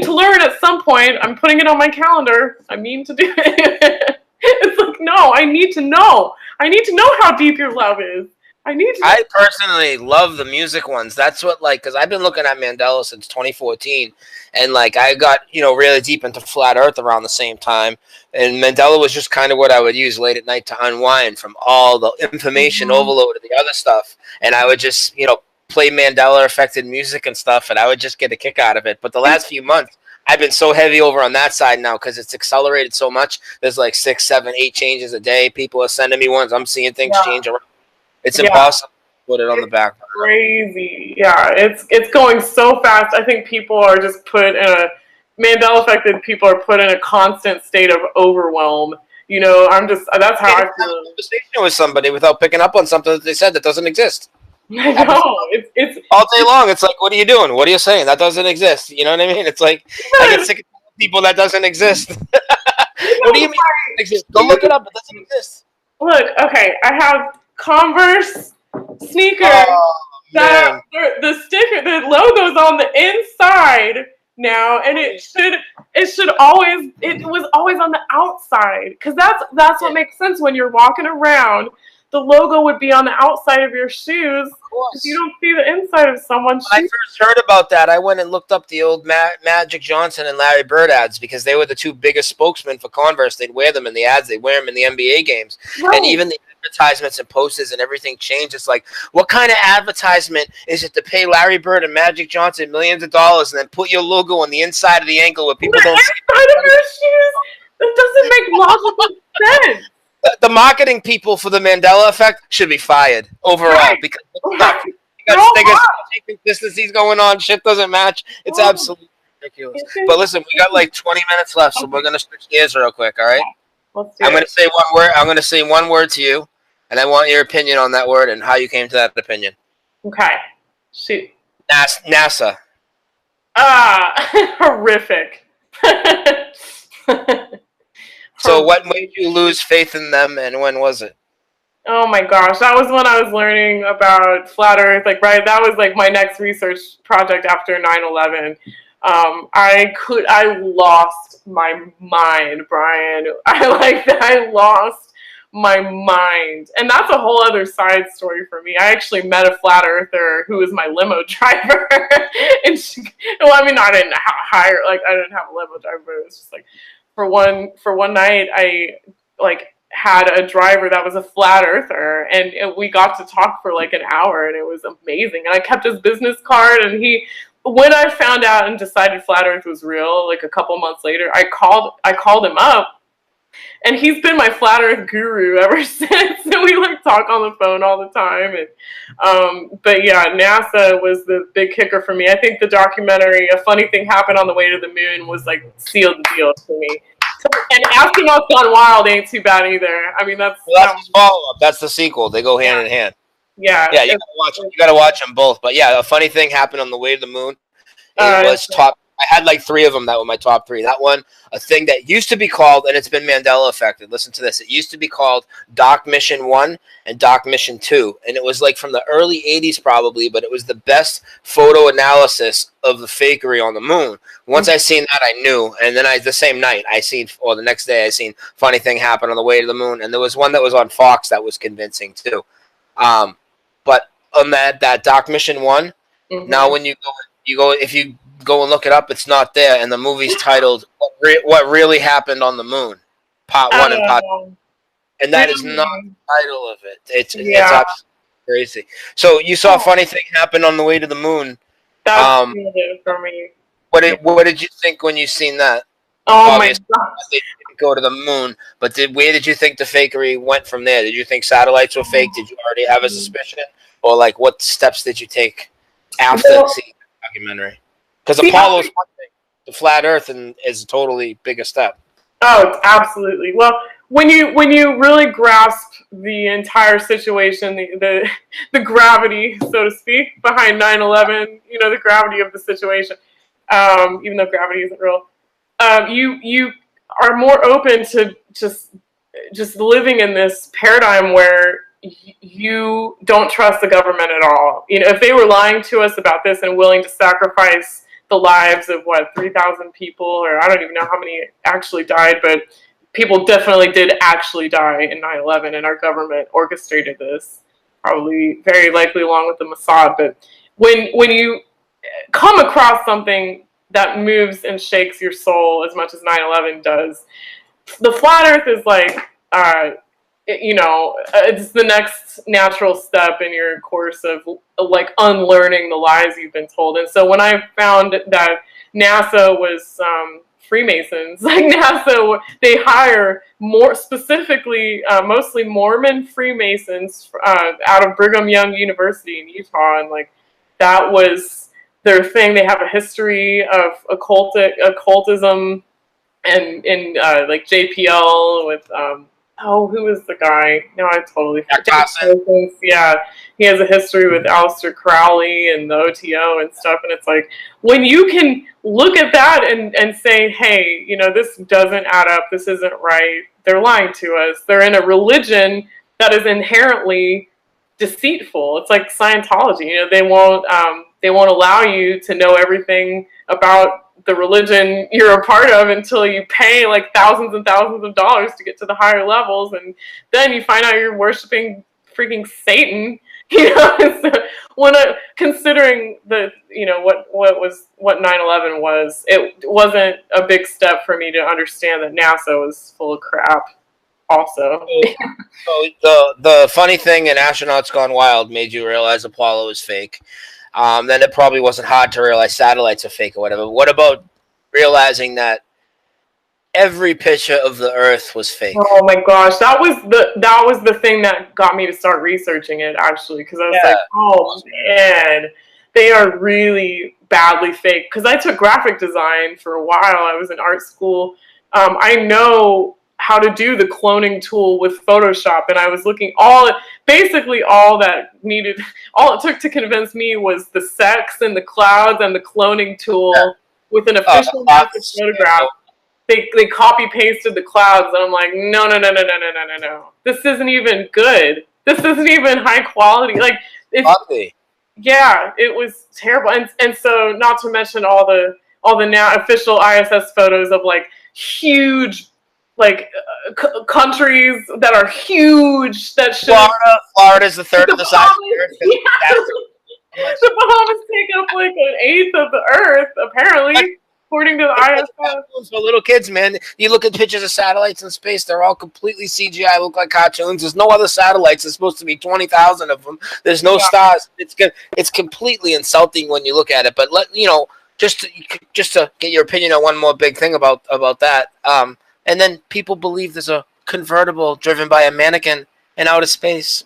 S2: to learn at some point. I'm putting it on my calendar. I mean to do it. It's like, no, I need to know. I need to know how deep your love is. I
S1: personally love the music ones. That's what, like, because I've been looking at Mandela since 2014, and like I got really deep into flat Earth around the same time. And Mandela was just kind of what I would use late at night to unwind from all the information overload of the other stuff, and I would just play Mandela affected music and stuff, and I would just get a kick out of it. But the last few months, I've been so heavy over on that side now because it's accelerated so much. There's like 6, 7, 8 changes a day. People are sending me ones. I'm seeing things change around. It's impossible to put it on the back.
S2: Crazy. Yeah, it's going so fast. I think people are just put in Mandela affected people are put in a constant state of overwhelm. That's how I feel.
S1: Have a conversation with somebody without picking up on something that they said that doesn't exist.
S2: I know. It's
S1: all day long. It's like, what are you doing? What are you saying? That doesn't exist. You know what I mean? It's like I get sick of people that doesn't exist. What do you mean it doesn't exist? Go look it up. It doesn't exist.
S2: Look, okay, I have Converse sneakers that the sticker, the logo's on the inside now, and it was always on the outside, because that's what makes sense. When you're walking around, the logo would be on the outside of your shoes. You don't see the inside of someone's shoes.
S1: When I first heard about that, I went and looked up the old Magic Johnson and Larry Bird ads, because they were the two biggest spokesmen for Converse. They'd wear them in the ads. They'd wear them in the NBA games. Right. And even the advertisements and posters and everything changed. It's like, what kind of advertisement is it to pay Larry Bird and Magic Johnson millions of dollars and then put your logo on the inside of the ankle where people don't see
S2: the inside of your shoes? That doesn't make logical sense.
S1: The marketing people for the Mandela effect should be fired overall, because you got inconsistencies going on. Shit doesn't match. It's absolutely ridiculous. But listen, we got like 20 minutes left, so we're gonna switch gears real quick. All right? I'm gonna say one word. I'm gonna say one word to you, and I want your opinion on that word and how you came to that opinion.
S2: Okay. Shoot.
S1: NASA.
S2: Horrific.
S1: So what made you lose faith in them, and when was it?
S2: Oh my gosh, that was when I was learning about flat Earth. Like, right, that was like my next research project after 9/11. I lost my mind, Brian. I lost my mind, and that's a whole other side story for me. I actually met a flat earther who was my limo driver, and I didn't have a limo driver, but it was just like, for one night, I had a driver that was a flat earther, and we got to talk for like an hour, and it was amazing. And I kept his business card, and when I found out and decided flat Earth was real, like a couple months later, I called him up, and he's been my flat Earth guru ever since. And we talk on the phone all the time. And but yeah, NASA was the big kicker for me. I think the documentary, A Funny Thing Happened on the Way to the Moon, was sealed the deal for me. And Astronauts Gone Wild ain't too bad either. I mean, that's
S1: the follow-up. That's the sequel. They go hand in hand.
S2: Yeah.
S1: Yeah, you gotta watch. You gotta watch them both. But yeah, a funny thing happened on the way to the moon. It
S2: Uh,
S1: was top. I had like 3 of them that were my top 3. That one, a thing that used to be called, and it's been Mandela affected. Listen to this. It used to be called Doc Mission 1 and Doc Mission 2. And it was like from the early 80s probably, but it was the best photo analysis of the fakery on the moon. Once I seen that, I knew. And then the same night, or the next day, I seen funny thing happen on the way to the moon. And there was one that was on Fox that was convincing too. But on that Doc Mission 1, now when you go, if you go and look it up, it's not there, and the movie's titled "What Really Happened on the Moon," Part 1 and Part 2, and that is not the title of it. It's absolutely crazy. So you saw a funny thing happen on the way to the moon.
S2: That's good for me.
S1: What did you think when you seen that?
S2: Oh
S1: Obviously,
S2: my god!
S1: they didn't go to the moon, but where did you think the fakery went from there? Did you think satellites were fake? Did you already have a suspicion, or like what steps did you take after seeing the documentary? Because Apollo's one thing, the flat Earth is a totally bigger step.
S2: Oh, absolutely. Well, when you really grasp the entire situation, the gravity, so to speak, behind 9/11, the gravity of the situation, even though gravity isn't real, you are more open to just living in this paradigm where you don't trust the government at all. If they were lying to us about this and willing to sacrifice the lives of 3,000 people, or I don't even know how many actually died, but people definitely did actually die in 9/11, and our government orchestrated this, probably very likely along with the Mossad. But when you come across something that moves and shakes your soul as much as 9/11 does, the flat Earth is like, it's the next natural step in your course of like unlearning the lies you've been told. And so when I found that NASA was Freemasons, like NASA, they hire more specifically, mostly Mormon Freemasons out of Brigham Young University in Utah, and like that was their thing. They have a history of occultism and in like JPL with who was the guy? No, I totally forgot. Yeah, he has a history with Aleister Crowley and the OTO and stuff, and it's like when you can look at that and say, hey, this doesn't add up, this isn't right, they're lying to us, they're in a religion that is inherently deceitful. It's like Scientology. They won't allow you to know everything about the religion you're a part of until you pay like thousands and thousands of dollars to get to the higher levels, and then you find out you're worshiping freaking Satan. So considering what 9/11 was, it wasn't a big step for me to understand that NASA was full of crap. Also,
S1: so the funny thing in Astronauts Gone Wild made you realize Apollo is fake. Then it probably wasn't hard to realize satellites are fake or whatever. What about realizing that every picture of the Earth was fake?
S2: Oh my gosh, that was the thing that got me to start researching it, actually, because I was like, oh man, they are really badly fake. Because I took graphic design for a while. I was in art school. I know how to do the cloning tool with Photoshop, and I was looking all it took to convince me was the sex and the clouds and the cloning tool with an official photograph. They copy pasted the clouds, and I'm like, no. This isn't even good. This isn't even high quality. Like, yeah, it was terrible. And so, not to mention all the now official ISS photos of like huge countries that are huge. That
S1: Florida's the third of the size of the Earth.
S2: Yeah. The Bahamas take up like 1/8 of the Earth, apparently. According to the ISS.
S1: For little kids, man, you look at pictures of satellites in space, they're all completely CGI, look like cartoons. There's no other satellites. There's supposed to be 20,000 of them. There's no stars. It's completely insulting when you look at it. But just to get your opinion on one more big thing about that. And then people believe there's a convertible driven by a mannequin in outer space.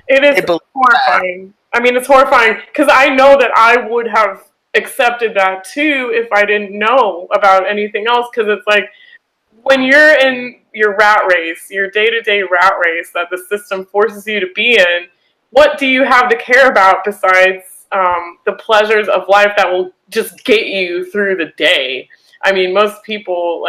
S2: It is horrifying. I mean, it's horrifying because I know that I would have accepted that too if I didn't know about anything else, because it's like when you're in your rat race, your day-to-day rat race that the system forces you to be in, what do you have to care about besides the pleasures of life that will just get you through the day? I mean, most people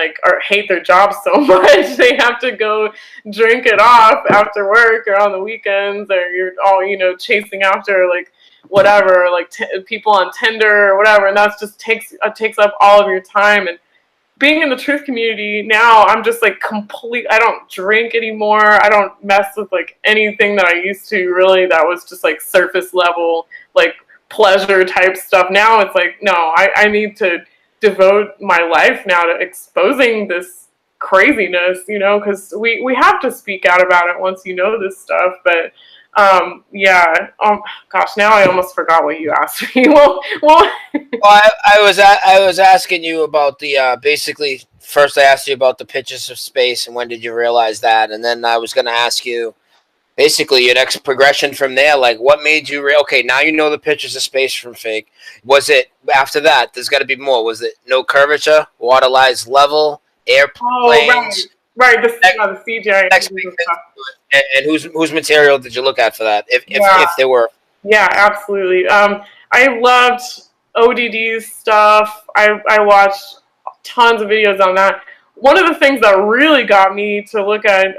S2: hate their jobs so much they have to go drink it off after work or on the weekends, or you're all chasing after whatever, people on Tinder or whatever, and that's just takes up all of your time. And being in the truth community now, I'm just I don't drink anymore. I don't mess with anything that I used to, really, that was just surface level, pleasure type stuff. Now it's no, I need to devote my life now to exposing this craziness, because we have to speak out about it once you know this stuff. But yeah, gosh, now I almost forgot what you asked me. Well,
S1: I was asking you about the basically, first I asked you about the pictures of space and when did you realize that, and then I was going to ask you basically your next progression from there, what made you okay, now you know the pictures of space from fake. Was it after that? There's got to be more. Was it no curvature, water lies level, airplanes?
S2: Right. The CGI.
S1: And whose material did you look at for that? If there were.
S2: Yeah, absolutely. I loved ODD's stuff. I watched tons of videos on that. One of the things that really got me to look at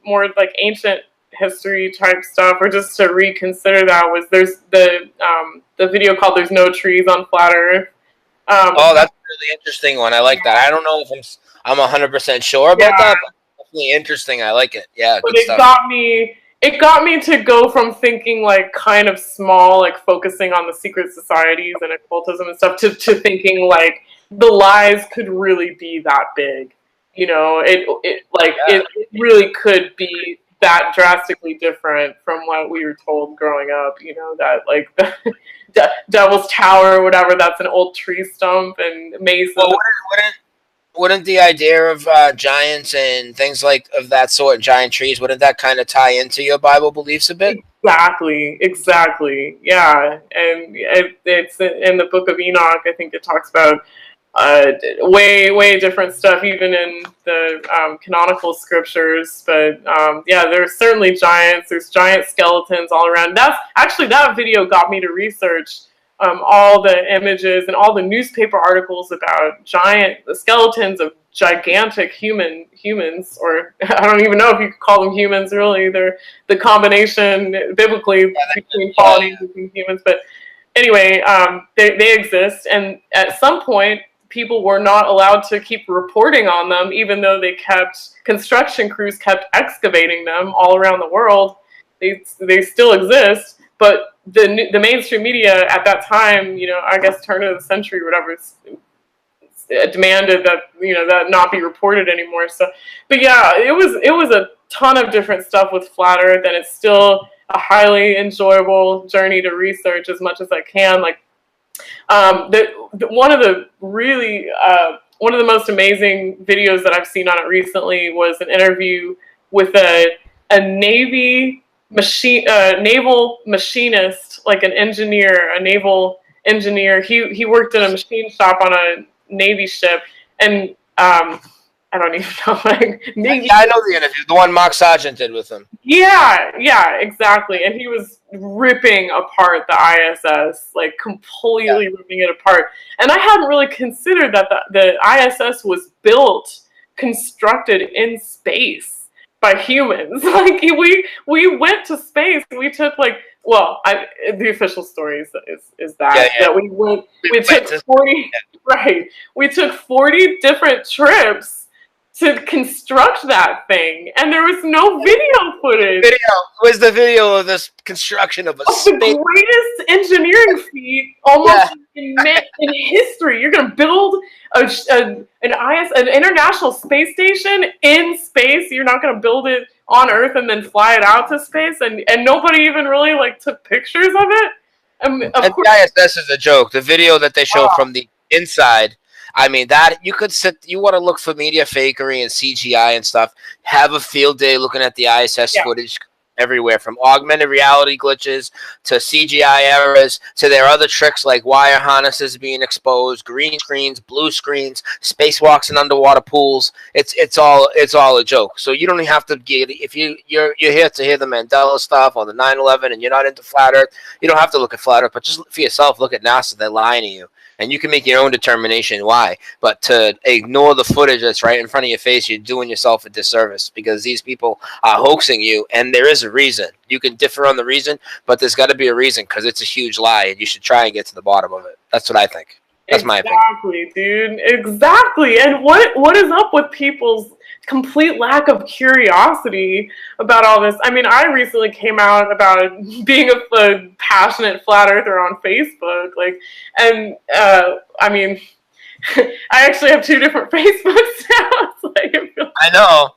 S2: more ancient history type stuff, or just to reconsider that, was there's the video called "There's No Trees on Flat Earth."
S1: That's a really interesting one. I like that. I don't know if I'm 100% sure about that, but definitely interesting. I like it. Yeah,
S2: but
S1: good stuff.
S2: It got me to go from thinking kind of small, focusing on the secret societies and occultism and stuff, to thinking the lies could really be that big. It really could be that drastically different from what we were told growing up. That the Devil's Tower or whatever, that's an old tree stump, and Mason.
S1: Well, wouldn't the idea of giants and things of that sort, giant trees, wouldn't that kind of tie into your Bible beliefs a bit?
S2: Exactly. Yeah, and it's in the Book of Enoch. I think it talks about way different stuff, even in the canonical scriptures. But yeah, there's certainly giants. There's giant skeletons all around. That video got me to research all the images and all the newspaper articles about the skeletons of gigantic humans, or I don't even know if you could call them humans, really. They're the combination biblically between fallen angels and humans. But anyway, they exist, and at some point people were not allowed to keep reporting on them, even though construction crews kept excavating them all around the world. They still exist, but the mainstream media at that time, I guess turn of the century or whatever, demanded that that not be reported anymore. So, but yeah, it was a ton of different stuff with Flat Earth, and it's still a highly enjoyable journey to research as much as I can. One of the most amazing videos that I've seen on it recently was an interview with a naval machinist, an engineer, a naval engineer. He worked in a machine shop on a Navy ship, and I don't even know.
S1: I know the interview, the one Mark Sargent did with him.
S2: Yeah, exactly. And he was ripping apart the ISS, completely ripping it apart. And I hadn't really considered that the ISS was constructed in space by humans. We went to space. We took the official story is that we took 40 right. We took 40 different trips to construct that thing, and there was no video footage.
S1: Was the video of this construction of
S2: the greatest engineering feat almost in history. You're going to build an international space station in space. You're not going to build it on Earth and then fly it out to space, and nobody even really took pictures of it.
S1: The ISS is a joke. The video that they show from the inside, I mean, that you want to look for media fakery and CGI and stuff, have a field day looking at the ISS footage. everywhere, from augmented reality glitches to CGI errors to their other tricks like wire harnesses being exposed, green screens, blue screens, spacewalks in underwater pools. It's all a joke. So you don't even have to get, if you're here to hear the Mandela stuff or the 9/11 and you're not into flat Earth, you don't have to look at flat Earth, but just for yourself, look at NASA. They're lying to you. And you can make your own determination why. But to ignore the footage that's right in front of your face, you're doing yourself a disservice, because these people are hoaxing you, and there is a reason. You can differ on the reason, but there's got to be a reason, because it's a huge lie, and you should try and get to the bottom of it. That's what I think. That's my opinion.
S2: Exactly, dude. Exactly. And what is up with people's complete lack of curiosity about all this? I mean, I recently came out about being a passionate flat earther on Facebook, like, and I mean, I actually have 2 different Facebooks now. It's like,
S1: I know.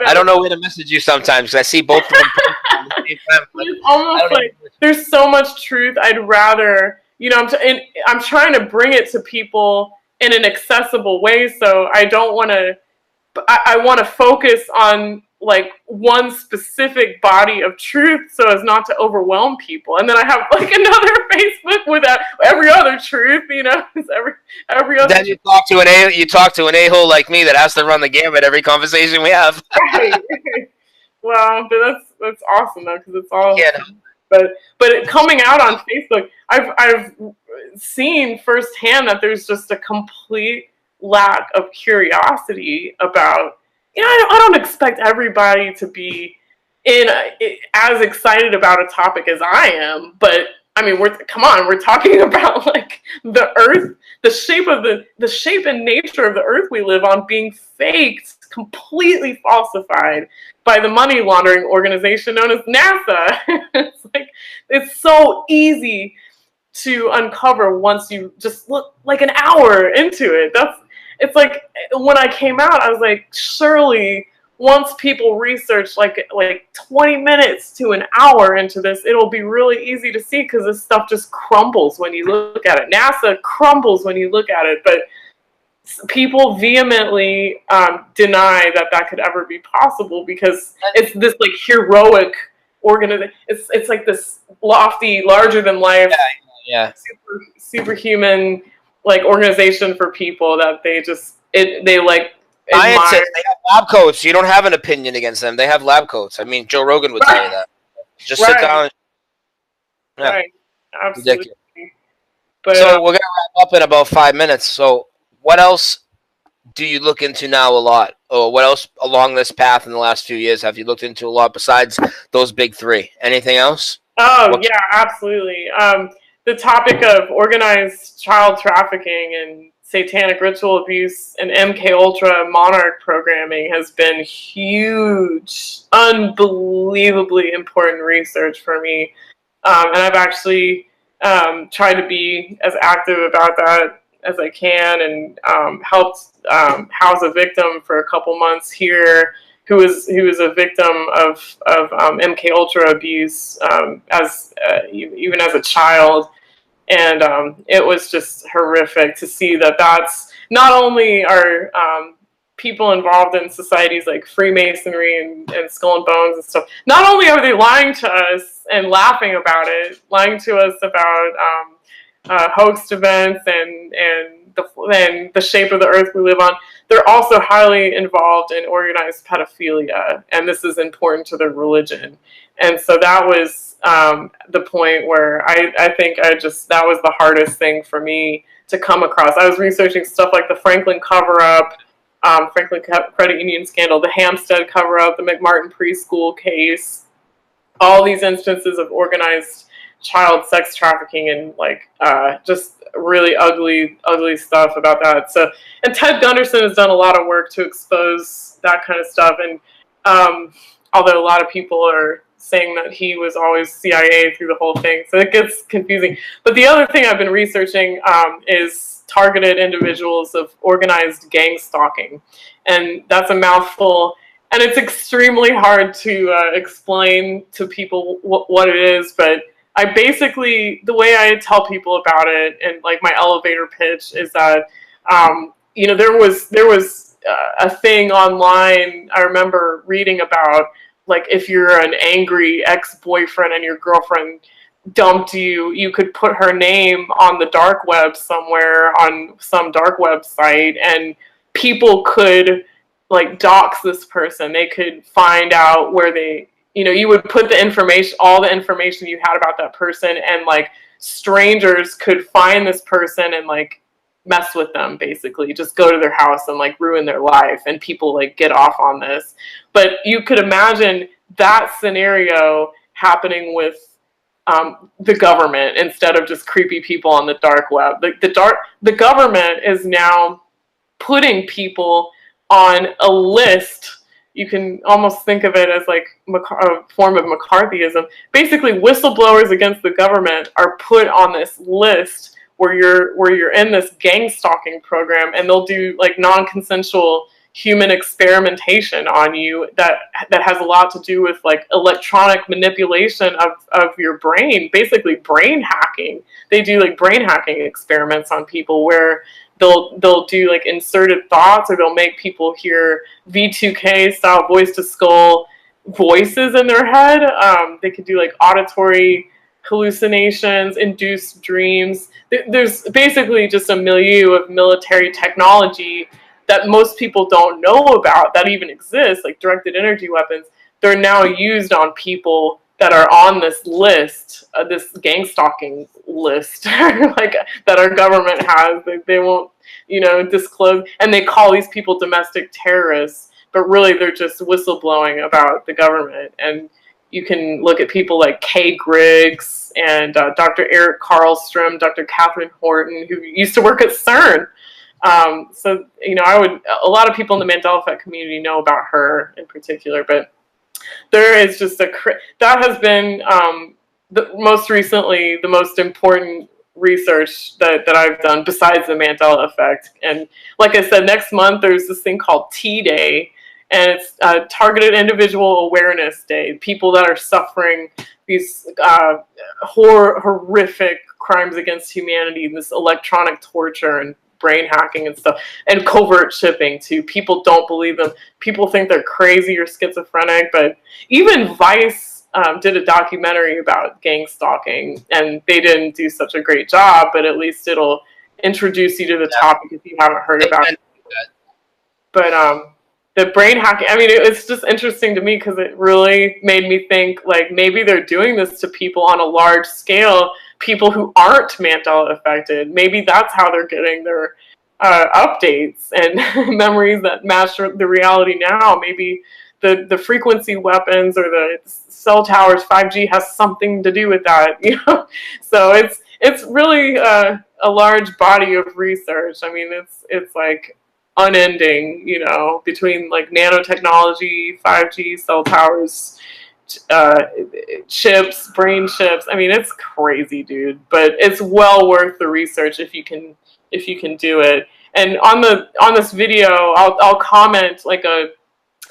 S1: I don't know where to message you sometimes, because I see both of them at the same time.
S2: It's almost like there's so much truth. I'd rather, you know, I'm trying to bring it to people in an accessible way. So I don't want to, I want to focus on like one specific body of truth so as not to overwhelm people. And then I have like another Facebook with every other truth, you know, every other.
S1: Then you talk to an a-hole like me that has to run the gamut every conversation we have.
S2: Right. Well, but that's awesome though, because it's all.
S1: Yeah.
S2: But coming out on Facebook, I've seen firsthand that there's just a complete lack of curiosity about. You know, I don't expect everybody to be as excited about a topic as I am, but I mean, we're talking about like the Earth, the shape and nature of the Earth we live on being faked, completely falsified by the money laundering organization known as NASA. It's like, it's so easy to uncover once you just look like an hour into it. It's like when I came out, I was like, surely once people research like 20 minutes to an hour into this, it'll be really easy to see, because this stuff just crumbles when you look at it. NASA crumbles when you look at it, but people vehemently deny that could ever be possible, because it's this like heroic organization. It's like this lofty, larger than life, superhuman like organization for people that they like admire.
S1: They have lab coats. You don't have an opinion against them. They have lab coats. I mean, Joe Rogan would tell you that. Just sit down.
S2: Right. Absolutely.
S1: But, so we're gonna wrap up in about 5 minutes. So what else do you look into now a lot, or what else along this path in the last few years have you looked into a lot besides those big 3? Anything else?
S2: Oh, yeah, absolutely. The topic of organized child trafficking and satanic ritual abuse and MK Ultra monarch programming has been huge, unbelievably important research for me. And I've actually tried to be as active about that as I can, and helped house a victim for a couple months here who was a victim of MK Ultra abuse even as a child. And it was just horrific to see that's not only are people involved in societies like Freemasonry and Skull and Bones and stuff, not only are they lying to us and laughing about it, lying to us about hoaxed events and the shape of the Earth we live on, they're also highly involved in organized pedophilia, and this is important to their religion. And so that was the point where I think that was the hardest thing for me to come across. I was researching stuff like the Franklin cover-up, Franklin Credit Union scandal, the Hampstead cover-up, the McMartin preschool case, all these instances of organized child sex trafficking and like just really ugly stuff about that. So, and Ted Gunderson has done a lot of work to expose that kind of stuff. And although a lot of people are saying that he was always CIA through the whole thing, so it gets confusing. But the other thing I've been researching is targeted individuals of organized gang stalking, and that's a mouthful. And it's extremely hard to explain to people what it is, but I basically, the way I tell people about it, and like my elevator pitch, is that there was a thing online I remember reading about like if you're an angry ex-boyfriend and your girlfriend dumped you, you could put her name on the dark web somewhere on some dark website, and people could like dox this person. They could find out where they, you would put the information, all the information you had about that person, and like strangers could find this person and like mess with them, basically just go to their house and like ruin their life, and people like get off on this. But you could imagine that scenario happening with the government instead of just creepy people on the dark web. The government is now putting people on a list. You can almost think of it as like a form of McCarthyism. Basically, whistleblowers against the government are put on this list where you're in this gang stalking program, and they'll do like non-consensual human experimentation on you that has a lot to do with like electronic manipulation of your brain, basically brain hacking. They do like brain hacking experiments on people where they'll do like inserted thoughts, or they'll make people hear V2K style voice to skull voices in their head. They could do like auditory hallucinations, induced dreams. There's basically just a milieu of military technology that most people don't know about that even exists, like directed energy weapons. They're now used on people that are on this list, this gang stalking list, like that our government has. They won't, disclose, and they call these people domestic terrorists, but really they're just whistleblowing about the government. And you can look at people like Kay Griggs and Dr. Eric Karlstrom, Dr. Catherine Horton, who used to work at CERN. So, a lot of people in the Mandela effect community know about her in particular, but there is just that has been most recently the most important research that I've done besides the Mandela effect. And like I said, next month there's this thing called T-Day, and it's Targeted Individual Awareness Day. People that are suffering these horrific crimes against humanity, this electronic torture and brain hacking and stuff, and covert shipping too. People don't believe them. People think they're crazy or schizophrenic, but even Vice did a documentary about gang stalking, and they didn't do such a great job, but at least it'll introduce you to the topic if you haven't heard about it. But the brain hacking, it's just interesting to me because it really made me think, like, maybe they're doing this to people on a large scale, people who aren't Mandela affected. Maybe that's how they're getting their updates and memories that match the reality now. Maybe the frequency weapons or the cell towers, 5G, has something to do with that. So it's really a large body of research. It's like unending, between like nanotechnology, 5G, cell towers, chips, brain chips. It's crazy, dude, but it's well worth the research if you can do it. And on this video, I'll comment like a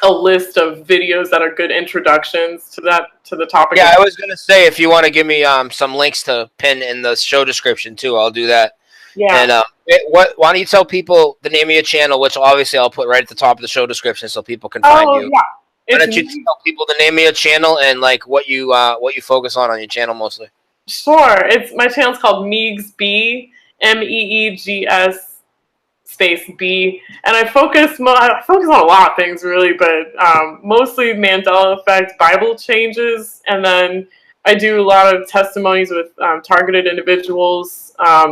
S2: list of videos that are good introductions to the topic.
S1: Yeah, I was gonna say, if you want to give me some links to pin in the show description too, I'll do that. Yeah. And why don't you tell people the name of your channel, which obviously I'll put right at the top of the show description so people can find you. Yeah. Why don't you tell people the name of your channel and like what you focus on your channel mostly?
S2: Sure. My channel's called Meegs B, Meegs space B, and I focus on a lot of things really, but mostly Mandela effect, Bible changes, and then I do a lot of testimonies with targeted individuals.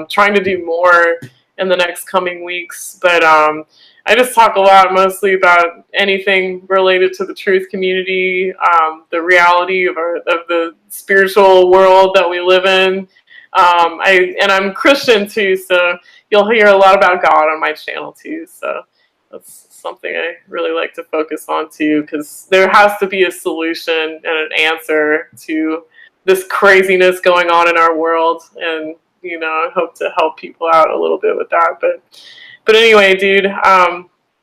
S2: Trying to do more in the next coming weeks, but I just talk a lot mostly about anything related to the truth community, the reality of the spiritual world that we live in. I'm Christian too, so you'll hear a lot about God on my channel too. So that's something I really like to focus on too, because there has to be a solution and an answer to this craziness going on in our world, and I hope to help people out a little bit with that. But anyway, dude,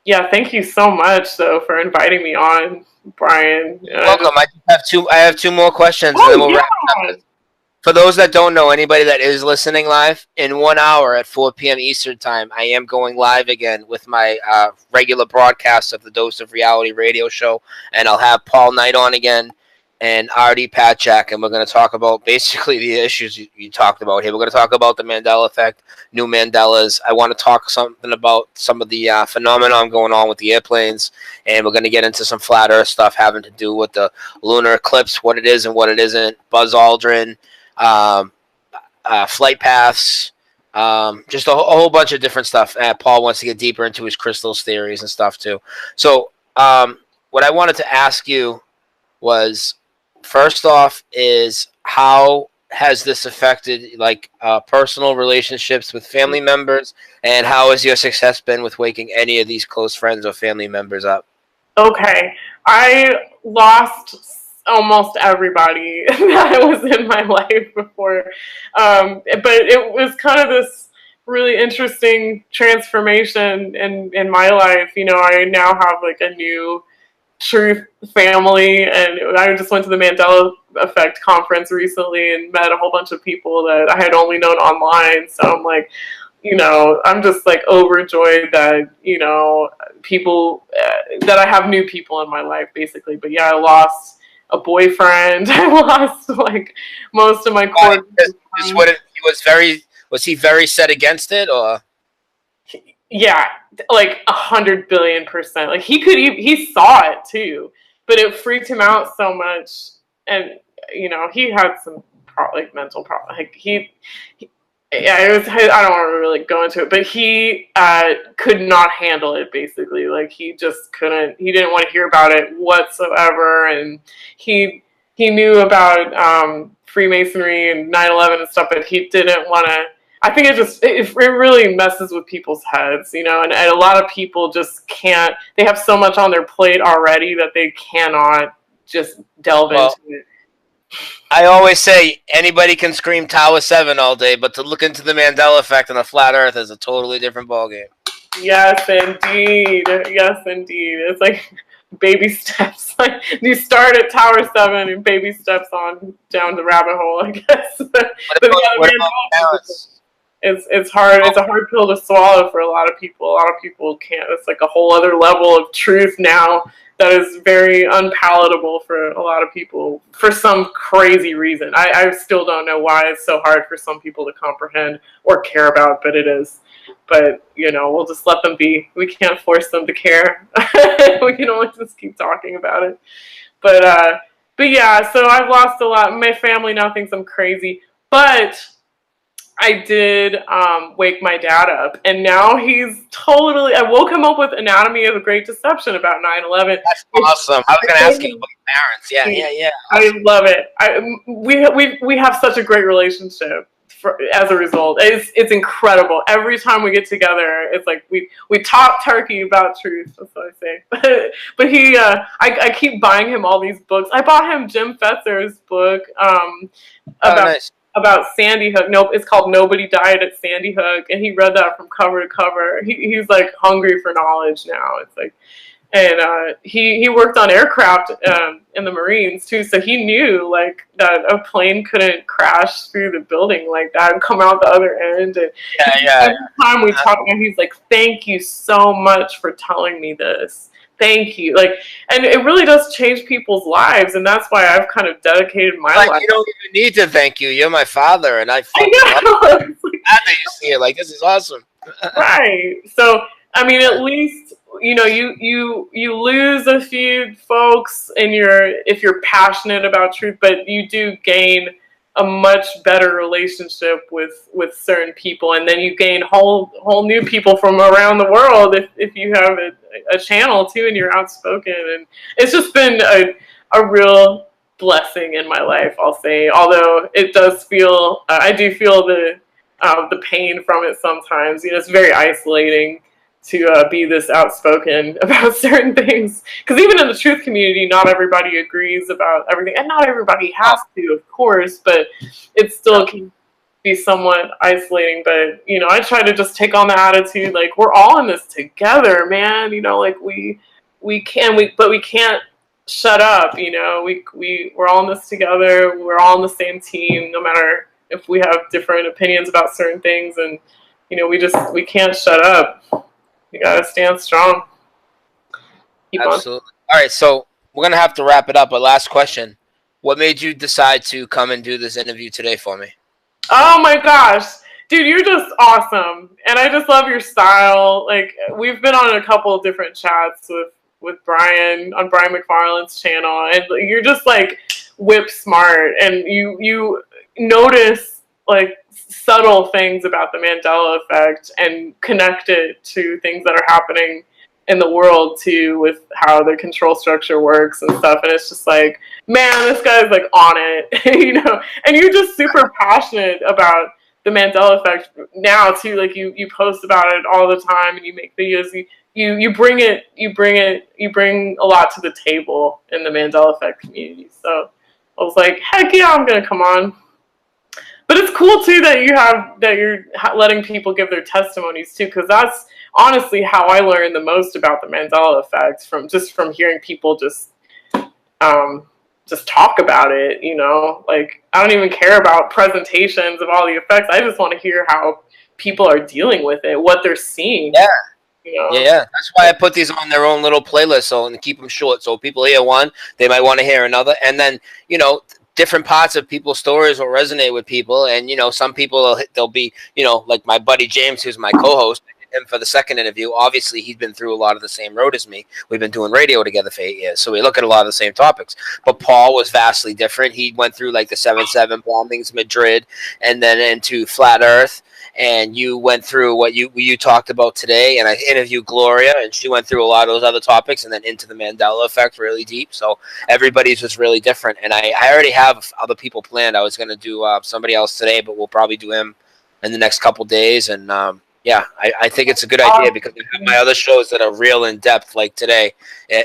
S2: yeah, thank you so much though for inviting me on, Brian.
S1: You're welcome. I have two more questions, and then we'll wrap it up. For those that don't know, anybody that is listening live, in 1 hour at 4 p.m. Eastern Time, I am going live again with my regular broadcast of the Dose of Reality radio show. And I'll have Paul Knight on again and Artie Patchak. And we're going to talk about basically the issues you talked about here. We're going to talk about the Mandela effect, new Mandelas. I want to talk something about some of the phenomenon going on with the airplanes. And we're going to get into some flat earth stuff having to do with the lunar eclipse, what it is and what it isn't. Buzz Aldrin. Flight paths, just a whole bunch of different stuff. Paul wants to get deeper into his crystals theories and stuff too. So what I wanted to ask you was, first off, is how has this affected like personal relationships with family members, and how has your success been with waking any of these close friends or family members up?
S2: Okay, I lost almost everybody that was in my life before, but it was kind of this really interesting transformation in my life. You know, I now have like a new truth family, and I just went to the Mandela effect conference recently and met a whole bunch of people that I had only known online. So I'm like, you know, I'm just like overjoyed that, you know, people that I have new people in my life basically. But yeah, I lost a boyfriend. I lost like most of my core.
S1: Was he very set against it, or?
S2: Yeah, like 100 billion%. Like he saw it too, but it freaked him out so much. And you know, he had some like mental problems. Like yeah, it was. I don't want to really go into it, but he could not handle it. Basically, like he just couldn't. He didn't want to hear about it whatsoever, and he knew about Freemasonry and 9/11 and stuff, but he didn't want to. I think it really messes with people's heads, you know, and a lot of people just can't. They have so much on their plate already that they cannot just delve into it.
S1: I always say anybody can scream Tower 7 all day, but to look into the Mandela effect and the flat earth is a totally different ballgame.
S2: Yes, indeed. Yes, indeed. It's like baby steps. Like you start at Tower 7 and baby steps on down the rabbit hole, I guess. What about balance? It's hard. It's a hard pill to swallow for a lot of people. A lot of people can't. It's like a whole other level of truth now that is very unpalatable for a lot of people for some crazy reason. I still don't know why it's so hard for some people to comprehend or care about, but it is. But, you know, we'll just let them be. We can't force them to care. We can only just keep talking about it. But yeah, so I've lost a lot. My family now thinks I'm crazy. But I did wake my dad up, and now he's totally. I woke him up with Anatomy of a Great Deception about 9/11.
S1: That's awesome. I was going to ask you about your parents. Yeah.
S2: I love it. We have such a great relationship as a result. It's incredible. Every time we get together, it's like we talk turkey about truth. That's what I say. But he, I keep buying him all these books. I bought him Jim Fetzer's book about Sandy Hook. Nope, it's called Nobody Died at Sandy Hook, and he read that from cover to cover. He's like hungry for knowledge now. It's like, and he worked on aircraft in the Marines too, so he knew like that a plane couldn't crash through the building like that and come out the other end. And every time we talk, and he's like, "Thank you so much for telling me this. Thank you." Like, and it really does change people's lives, and that's why I've kind of dedicated my life.
S1: You don't even need to thank you. You're my father, and I
S2: know.
S1: Glad that you see it. Like, this is awesome.
S2: Right. So, I mean, at least, you know, you lose a few folks if you're passionate about truth, but you do gain a much better relationship with certain people, and then you gain whole new people from around the world if you have a channel too, and you're outspoken. And it's just been a real blessing in my life, I'll say, although it does feel I do feel the pain from it sometimes. You know, it's very isolating to be this outspoken about certain things, because even in the truth community, not everybody agrees about everything, and not everybody has to, of course, but it still can be somewhat isolating. But, you know, I try to just take on the attitude like, we're all in this together, man. You know, like we can't shut up. You know, we're all in this together. We're all on the same team, no matter if we have different opinions about certain things. And you know, we can't shut up. We gotta stand strong. Keep on.
S1: Absolutely. All right, so we're gonna have to wrap it up. But last question: what made you decide to come and do this interview today for me?
S2: Oh my gosh. Dude, you're just awesome. And I just love your style. Like we've been on a couple of different chats with Brian on Brian McFarland's channel, and you're just like whip smart, and you notice like subtle things about the Mandela effect and connect it to things that are happening in the world too, with how the control structure works and stuff. And it's just like, man, this guy's like on it, you know. And you're just super passionate about the Mandela effect now too. Like you post about it all the time, and you make videos. You bring a lot to the table in the Mandela effect community. So I was like, heck yeah, I'm gonna come on. But it's cool too that you're letting people give their testimonies too, because that's honestly how I learned the most about the Mandela effect, from hearing people just talk about it. You know, like I don't even care about presentations of all the effects. I just want to hear how people are dealing with it, what they're seeing.
S1: Yeah.
S2: You know?
S1: Yeah, that's why I put these on their own little playlist, so and keep them short. So people hear one, they might want to hear another, and then different parts of people's stories will resonate with people. And some people they'll be like my buddy James, who's my co-host. Him for the second interview. Obviously, he's been through a lot of the same road as me. We've been doing radio together for 8 years, so we look at a lot of the same topics. But Paul was vastly different. He went through like the 7/7 bombings, Madrid, and then into flat Earth. And you went through what you talked about today, and I interviewed Gloria, and she went through a lot of those other topics, and then into the Mandela effect really deep. So everybody's was really different, and I already have other people planned. I was going to do somebody else today, but we'll probably do him in the next couple days. And yeah, I think it's a good idea, because I have my other shows that are real in depth, like today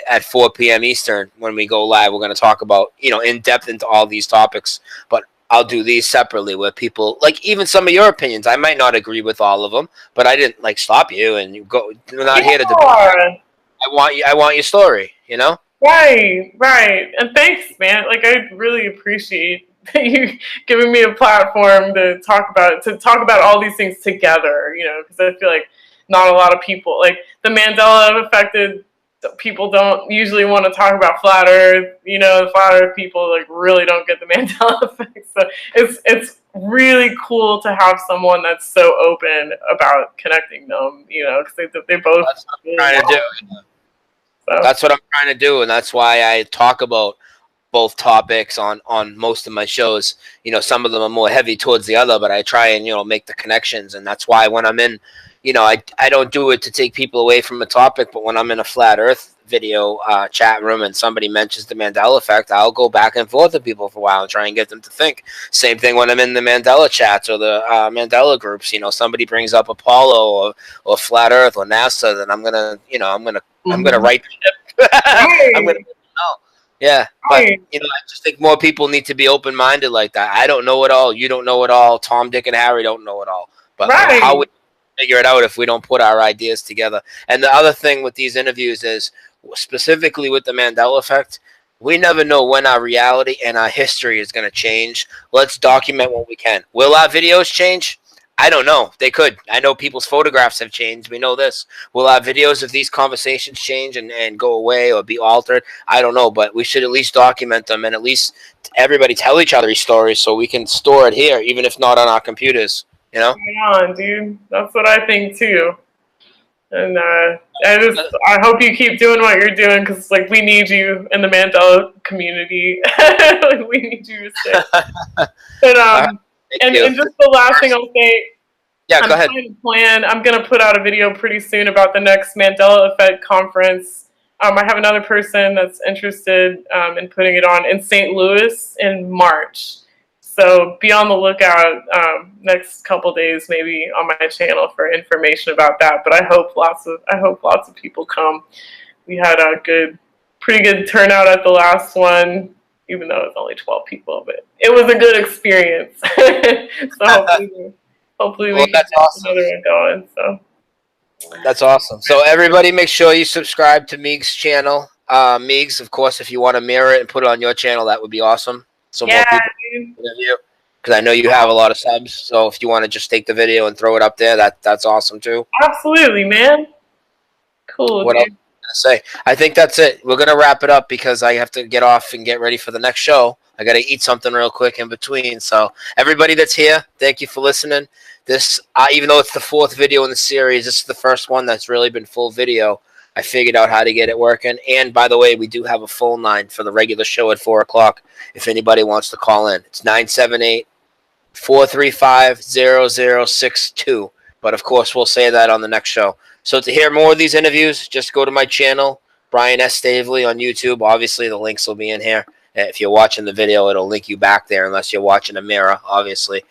S1: at 4 p.m. Eastern. When we go live, we're going to talk about in depth into all these topics, but I'll do these separately, where people, like, even some of your opinions, I might not agree with all of them, but I didn't like stop you, and we're not here to debate. I want your story,
S2: Right. And thanks, man. Like I really appreciate you giving me a platform to talk about all these things together, because I feel like not a lot of people, like the Mandela affected people, don't usually want to talk about flat Earth. The flat Earth people like really don't get the Mandela effect. So it's really cool to have someone that's so open about connecting them. Because they both.
S1: That's what I'm trying to do. So. That's what I'm trying to do, and that's why I talk about both topics on most of my shows. Some of them are more heavy towards the other, but I try and make the connections, and that's why when I'm in, I don't do it to take people away from a topic, but when I'm in a flat Earth video chat room and somebody mentions the Mandela effect, I'll go back and forth with people for a while and try and get them to think. Same thing when I'm in the Mandela chats or the Mandela groups. Somebody brings up Apollo or flat Earth or NASA, then I'm gonna write. I'm gonna. Yeah, but I just think more people need to be open-minded like that. I don't know it all. You don't know it all. Tom, Dick, and Harry don't know it all. But how would we figure it out if we don't put our ideas together? And the other thing with these interviews is, specifically with the Mandela effect, we never know when our reality and our history is going to change. Let's document what we can. Will our videos change? I don't know. They could. I know people's photographs have changed. We know this. Will our videos of these conversations change and go away or be altered? I don't know, but we should at least document them and at least everybody tell each other these stories so we can store it here, even if not on our computers.
S2: Come on, dude. That's what I think too. And I hope you keep doing what you're doing, because like we need you in the Mandela community. Like, we need you to stay. But and just the last thing I'll say.
S1: Yeah, go ahead.
S2: I'm going to put out a video pretty soon about the next Mandela Effect conference. I have another person that's interested in putting it on in St. Louis in March. So be on the lookout next couple days, maybe on my channel, for information about that. But I hope lots of people come. We had a pretty good turnout at the last one, even though it was only 12 people, but it was a good experience. So hopefully we can get another one going. So
S1: that's awesome. So everybody, make sure you subscribe to Meegs' channel. Meegs, of course, if you want to mirror it and put it on your channel, that would be awesome. So more people interview, because I know you have a lot of subs. So if you want to just take the video and throw it up there, that's awesome too.
S2: Absolutely, man. Cool,
S1: What
S2: dude.
S1: else am I gonna say? I think that's it. We're gonna wrap it up because I have to get off and get ready for the next show. I gotta eat something real quick in between. So everybody that's here, thank you for listening. This, even though it's the 4th video in the series, this is the first one that's really been full video. I figured out how to get it working. And by the way, we do have a phone line for the regular show at 4 o'clock. If anybody wants to call in, it's 978-435-0062. But of course, we'll say that on the next show. So to hear more of these interviews, just go to my channel, Brian S. Staveley on YouTube. Obviously, the links will be in here. If you're watching the video, it'll link you back there unless you're watching a mirror, obviously.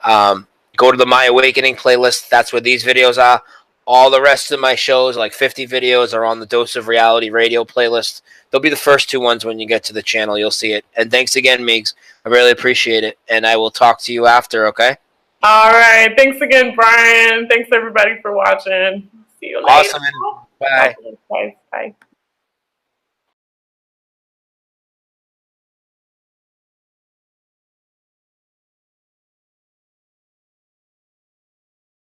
S1: Go to the My Awakening playlist. That's where these videos are. All the rest of my shows, like 50 videos, are on the Dose of Reality radio playlist. They'll be the first 2 ones when you get to the channel. You'll see it. And thanks again, Meegs. I really appreciate it. And I will talk to you after, okay?
S2: All right. Thanks again, Brian. Thanks, everybody, for watching. See you later.
S1: Awesome. Bye.